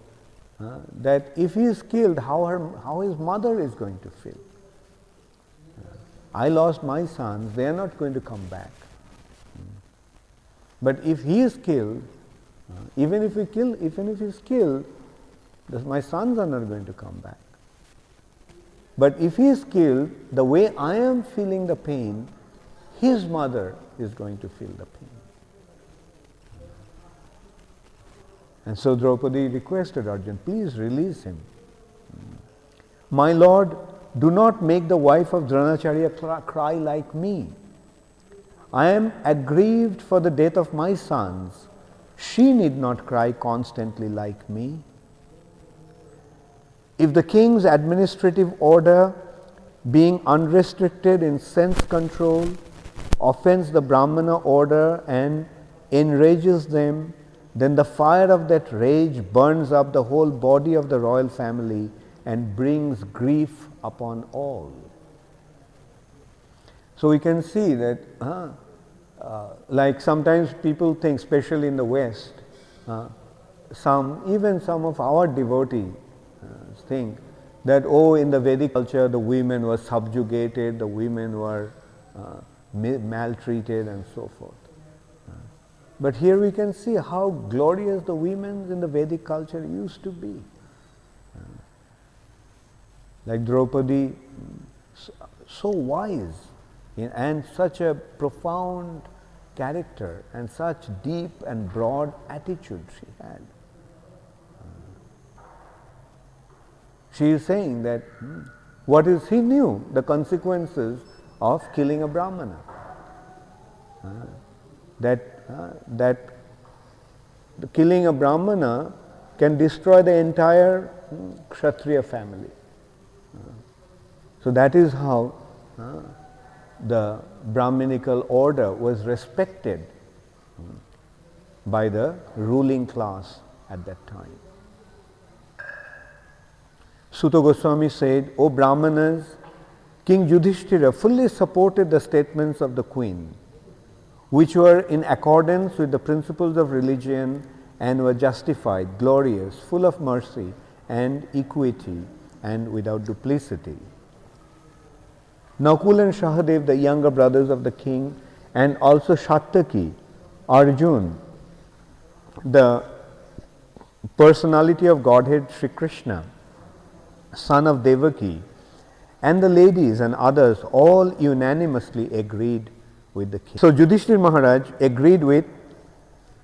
that if he is killed, how his mother is going to feel. I lost my sons, they are not going to come back. But if he is killed, even if he is killed, my sons are not going to come back. But if he is killed, the way I am feeling the pain, his mother is going to feel the pain. And so Draupadi requested Arjuna, please release him. My lord, do not make the wife of Dronacharya cry like me. I am aggrieved for the death of my sons. She need not cry constantly like me. If the king's administrative order, being unrestricted in sense control, offends the Brahmana order and enrages them, then the fire of that rage burns up the whole body of the royal family and brings grief upon all. So we can see that like sometimes people think, especially in the West, even some of our devotees think that, oh, in the Vedic culture the women were subjugated, the women were maltreated and so forth. But here we can see how glorious the women in the Vedic culture used to be. Like Draupadi, so wise, and such a profound character and such deep and broad attitude she had. She is saying that he knew the consequences of killing a Brahmana. That killing a Brahmana can destroy the entire Kshatriya family. So that is how the Brahminical order was respected by the ruling class at that time. Suta Goswami said, "O Brahmanas, King Yudhishthira fully supported the statements of the queen, which were in accordance with the principles of religion and were justified, glorious, full of mercy and equity and without duplicity. Nakul and Shahadev, the younger brothers of the king, and also Shatyaki, Arjun, the personality of Godhead Sri Krishna, son of Devaki, and the ladies and others all unanimously agreed with the king." So Yudhishthira Maharaj agreed with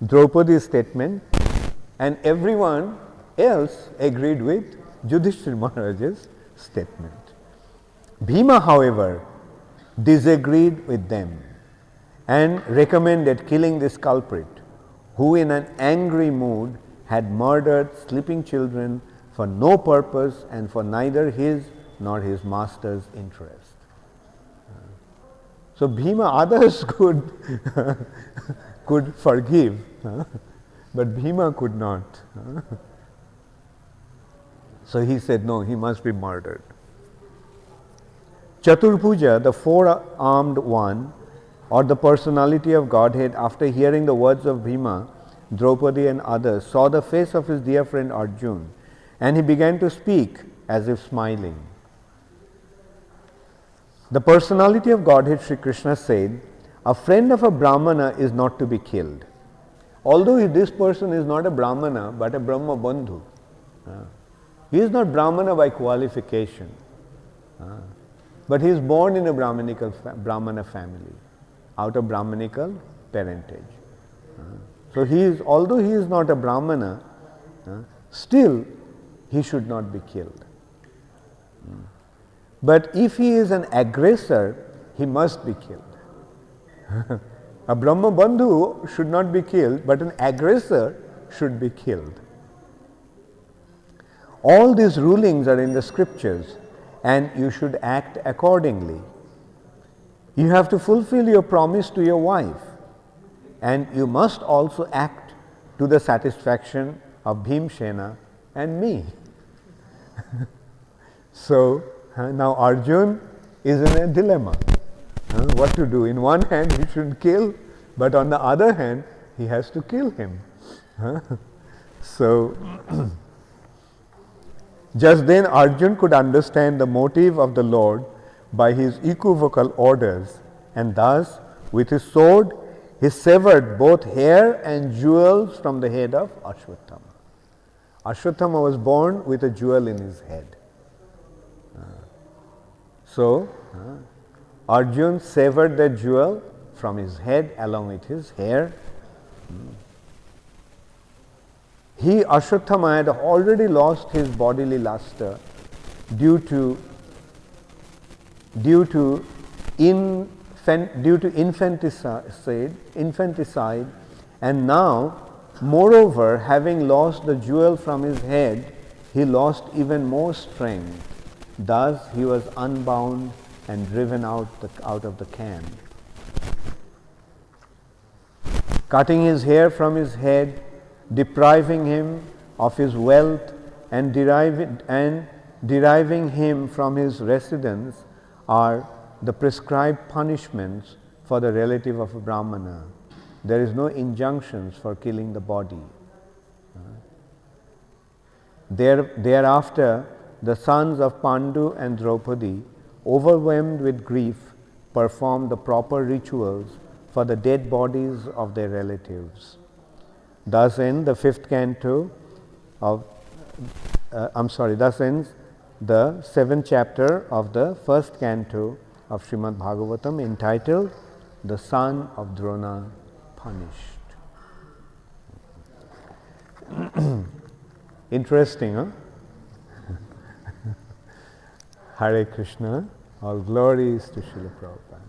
Draupadi's statement, and everyone else agreed with Yudhishthira Maharaj's statement. Bhima, however, disagreed with them and recommended killing this culprit, who in an angry mood had murdered sleeping children for no purpose and for neither his nor his master's interest. So Bhima, others could could forgive, but Bhima could not. So he said, no, he must be murdered. Chaturpuja, the four-armed one, or the personality of Godhead, after hearing the words of Bhima, Draupadi and others, saw the face of his dear friend Arjun, and he began to speak as if smiling. The personality of Godhead Sri Krishna said, "A friend of a Brahmana is not to be killed." Although this person is not a Brahmana but a Brahma Bandhu. He is not Brahmana by qualification, but he is born in a Brahmana family, out of Brahmanical parentage. So although he is not a Brahmana, still he should not be killed. But if he is an aggressor, he must be killed. A Brahma Bandhu should not be killed, but an aggressor should be killed. All these rulings are in the scriptures, and you should act accordingly. You have to fulfill your promise to your wife, and you must also act to the satisfaction of Bhimsena and me. So now Arjun is in a dilemma. What to do? In one hand he should kill, but on the other hand he has to kill him. So just then Arjun could understand the motive of the Lord by his equivocal orders, and thus with his sword he severed both hair and jewels from the head of Ashwatthama. Ashwatthama was born with a jewel in his head. So Arjun severed the jewel from his head along with his hair. He, Ashwatthama, had already lost his bodily luster due to infanticide, and now, moreover, having lost the jewel from his head, he lost even more strength. Thus he was unbound and driven out of the camp. Cutting his hair from his head, depriving him of his wealth, and deriving him from his residence are the prescribed punishments for the relative of a Brahmana. There is no injunctions for killing the body. Thereafter, the sons of Pandu and Draupadi, overwhelmed with grief, performed the proper rituals for the dead bodies of their relatives. Thus ends the 5th canto of, thus ends the 7th chapter of the 1st canto of Srimad Bhagavatam entitled The Son of Drona Punished. Interesting, huh? Hare Krishna, all glories to Srila Prabhupada.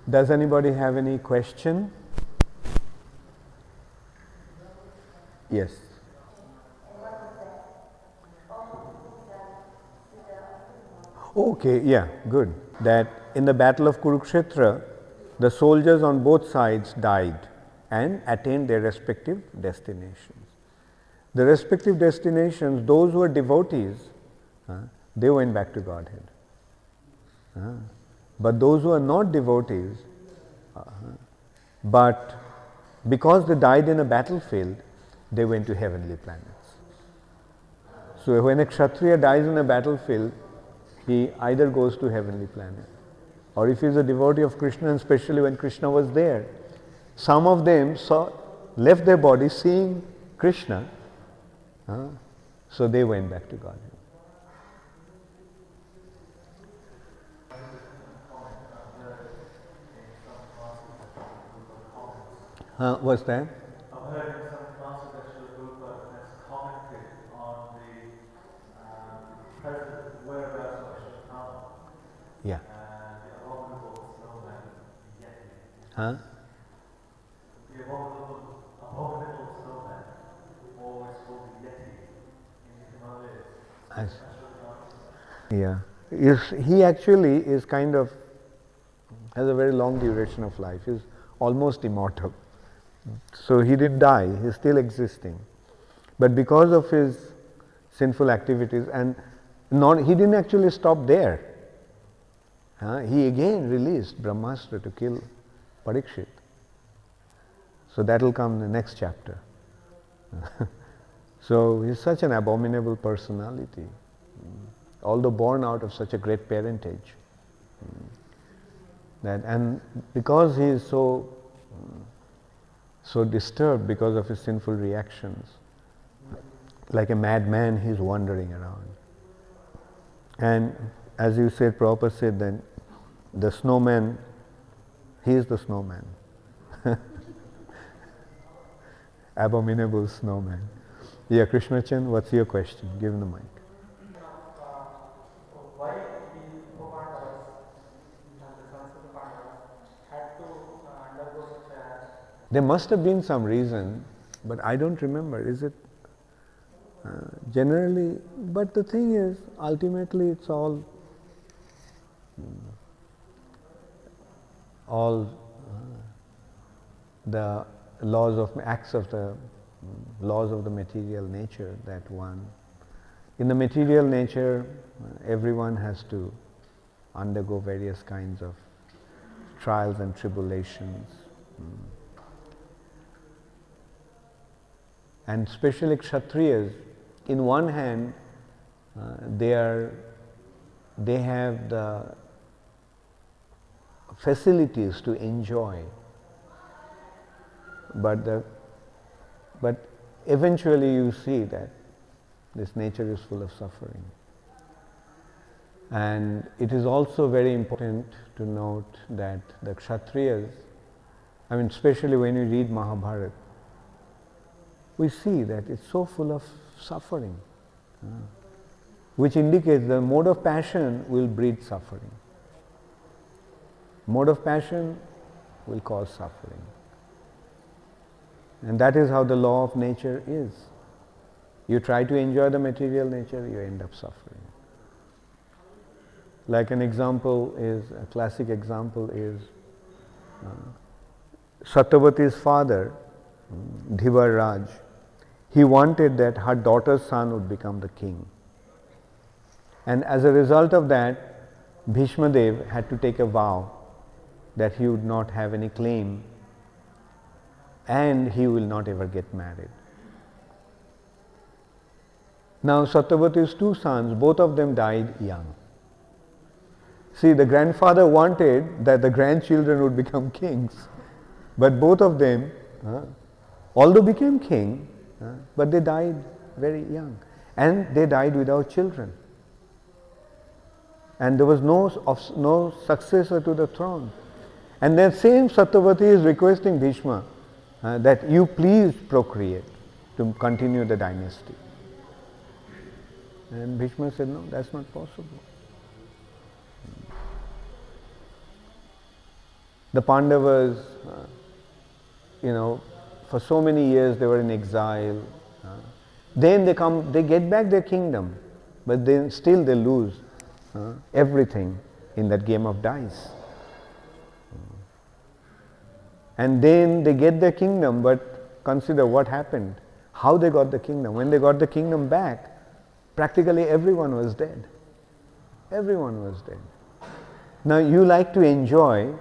Does anybody have any question? Yes. Okay, yeah, good. That in the battle of Kurukshetra, the soldiers on both sides died and attained their respective destinations. The respective destinations, those who were devotees, they went back to Godhead. But those who are not devotees, but because they died in a battlefield, they went to heavenly planets. So when a Kshatriya dies in a battlefield, he either goes to heavenly planet, or if he is a devotee of Krishna, and especially when Krishna was there, some of them left their body seeing Krishna, so they went back to Godhead. What's that? I've heard in some classes that Srila Prabhupada has commented on the present whereabouts of Ashwatthama Yeah. and the abominable snowman, the Yeti. Huh? The abominable snowman, always called the Yeti in the Himalayas. Yeah. He actually is kind of, has a very long duration of life. He's almost immortal. So he didn't die, he's still existing. But because of his sinful activities, and he didn't actually stop there. He again released Brahmastra to kill Parikshit. So that will come in the next chapter. So he's such an abominable personality, although born out of such a great parentage. And because he is so disturbed because of his sinful reactions, like a madman, he is wandering around. And as you said, Prabhupada said that the snowman, he is the snowman. Abominable snowman. Yeah, Krishna Chand, what's your question? Give him the mic. Why the Pandavas and the sons of the Pandavas had to undergo such a... There must have been some reason, but I don't remember. Is it generally? But the thing is, ultimately, it's all the laws of acts of the laws of the material nature that one. In the material nature, everyone has to undergo various kinds of trials and tribulations. And especially Kshatriyas, in one hand, they have the facilities to enjoy, but eventually you see that this nature is full of suffering. And it is also very important to note that the Kshatriyas, I mean especially when you read Mahabharata, we see that it's so full of suffering, which indicates the mode of passion will breed suffering. Mode of passion will cause suffering. And that is how the law of nature is. You try to enjoy the material nature, you end up suffering. Like an example is, a classic example is Satyavati's father, Dhivar Raj. He wanted that her daughter's son would become the king. And as a result of that, Bhishma Dev had to take a vow that he would not have any claim and he will not ever get married. Now Satyavati's two sons, both of them died young. See, the grandfather wanted that the grandchildren would become kings, but both of them, although became king, but they died very young, and they died without children. and there was no successor to the throne. And then same Satyavati is requesting Bhishma that you please procreate to continue the dynasty. And Bhishma said, no, that's not possible. The Pandavas, for so many years they were in exile. Then they get back their kingdom, but then still they lose everything in that game of dice. And then they get their kingdom, but consider what happened, how they got the kingdom. When they got the kingdom back, practically everyone was dead. Everyone was dead. Now you like to enjoy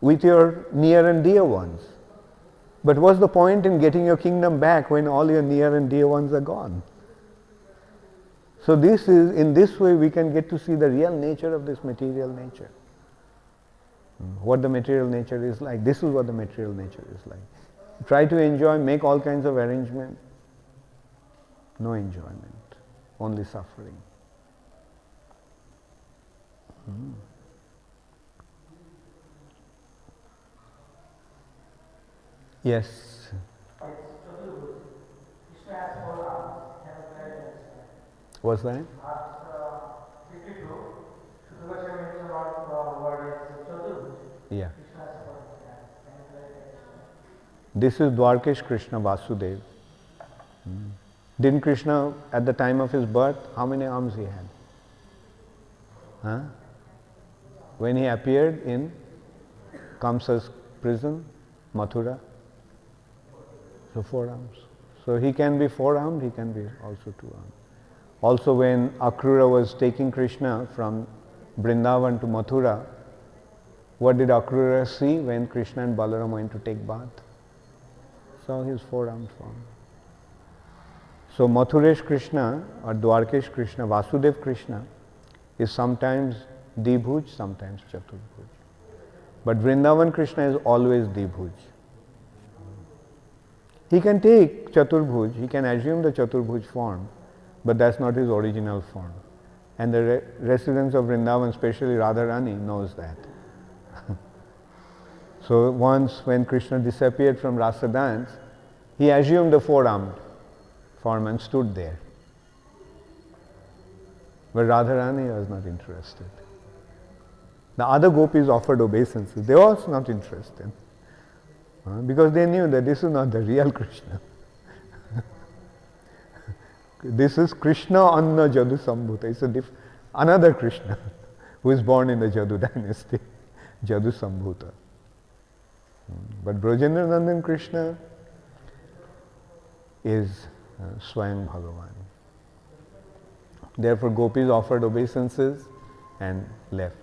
with your near and dear ones. But what's the point in getting your kingdom back when all your near and dear ones are gone? So in this way we can get to see the real nature of this material nature. What the material nature is like. This is what the material nature is like. Try to enjoy, make all kinds of arrangement. No enjoyment, only suffering. Yes. What's that? Yeah. This is Dwarkesh Krishna Vasudev. Didn't Krishna, at the time of his birth, how many arms he had? When he appeared in Kamsa's prison, Mathura? So 4 arms. So he can be 4-armed, he can be also 2-armed. Also when Akrura was taking Krishna from Vrindavan to Mathura, what did Akrura see when Krishna and Balaram went to take bath? Saw his 4-armed form. So Mathuresh Krishna or Dwarkesh Krishna, Vasudev Krishna is sometimes Dibhuj, sometimes Chaturbhuj. But Vrindavan Krishna is always Dibhuj. He can take Chaturbhuj, he can assume the Chaturbhuj form, but that's not his original form. And the residents of Vrindavan, especially Radharani, knows that. So once when Krishna disappeared from Rasa dance, he assumed the 4-armed form and stood there. But Radharani was not interested. The other gopis offered obeisances. They were also not interested. Because they knew that this is not the real Krishna. This is Krishna Anna Jadu Sambhuta. It's another Krishna who is born in the Jadu dynasty, Jadu Sambhuta. But Brajendra Nandan Krishna is Swayam Bhagavan. Therefore gopis offered obeisances and left.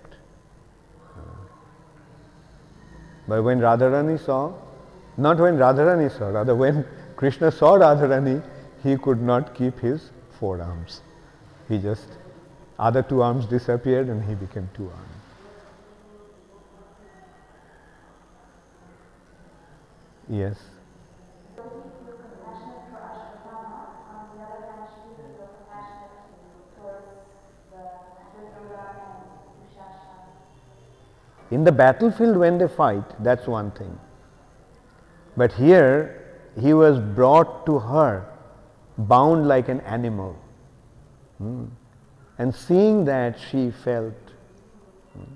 But when Radharani saw, not when Radharani saw, rather when Krishna saw Radharani, he could not keep his 4 arms. He just, other 2 arms disappeared and he became 2-armed. Yes. In the battlefield when they fight, that's one thing. But here, he was brought to her, bound like an animal. And seeing that, she felt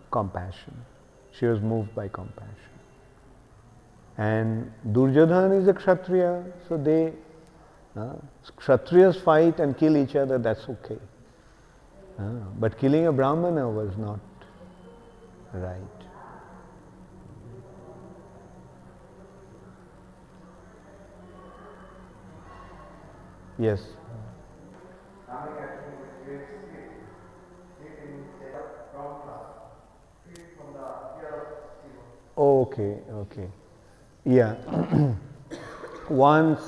compassion. She was moved by compassion. And Duryodhana is a Kshatriya, so they, Kshatriyas fight and kill each other, that's okay. But killing a Brahmana was not right. Yes. Okay, okay. Yeah. Once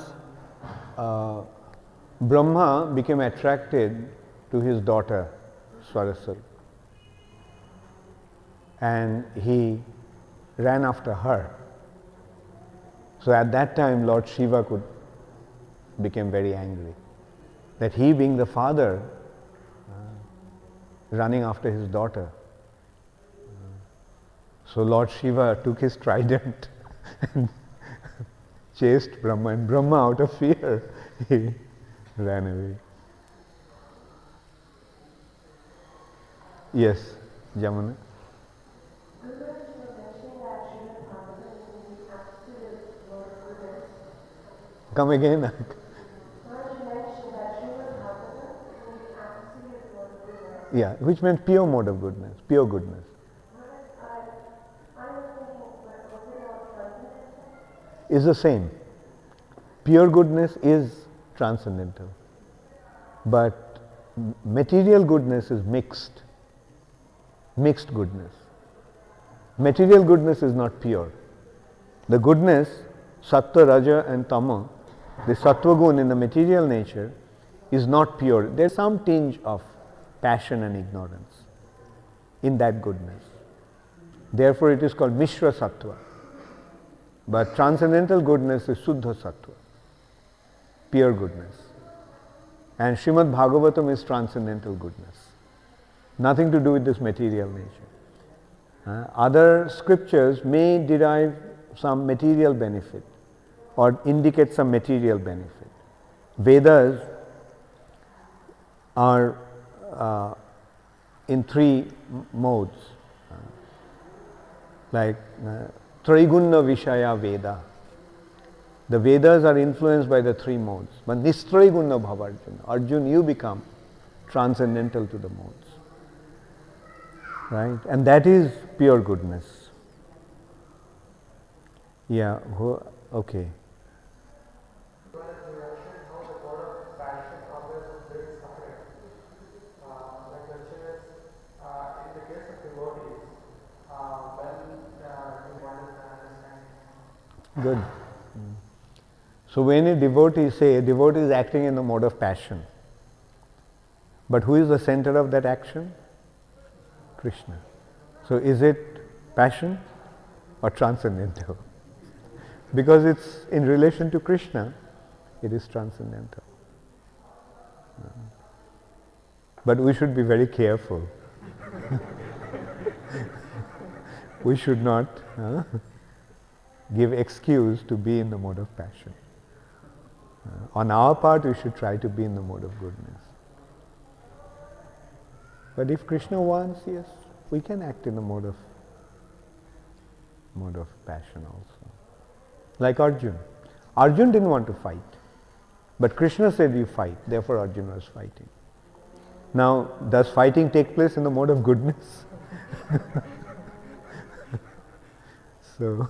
Brahma became attracted to his daughter Swarasal and he ran after her. So at that time Lord Shiva became very angry that he being the father running after his daughter. So Lord Shiva took his trident and chased Brahma, and Brahma, out of fear, he ran away. Yes, Jamuna. Come again. Yeah, which meant pure mode of goodness, pure goodness. Is the same. Pure goodness is transcendental. But material goodness is mixed. Mixed goodness. Material goodness is not pure. The goodness, sattva, raja and tama, the sattva gun in the material nature is not pure. There is some tinge of passion and ignorance in that goodness. Therefore it is called Mishra Sattva. But transcendental goodness is Suddha Sattva, pure goodness. And Srimad Bhagavatam is transcendental goodness. Nothing to do with this material nature. Other scriptures may derive some material benefit or indicate some material benefit. Vedas are in three modes, like Trigunna Vishaya Veda. The Vedas are influenced by the three modes. But Nistragunna Bhavarjuna. Arjun, you become transcendental to the modes. Right? And that is pure goodness. Yeah, okay. Good. So when a devotee is acting in the mode of passion. But who is the center of that action? Krishna. So is it passion or transcendental? Because it's in relation to Krishna, it is transcendental. But we should be very careful. We should not give excuse to be in the mode of passion. On our part, we should try to be in the mode of goodness. But if Krishna wants, yes, we can act in the mode of passion also. Like Arjun. Arjun didn't want to fight. But Krishna said you fight, therefore Arjuna was fighting. Now, does fighting take place in the mode of goodness? So,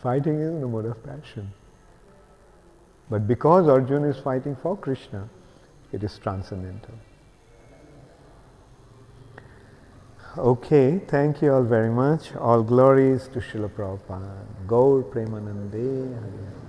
fighting is in the mode of passion. But because Arjuna is fighting for Krishna, it is transcendental. Okay, thank you all very much. All glories to Srila Prabhupada. Gaur Premanande Hare.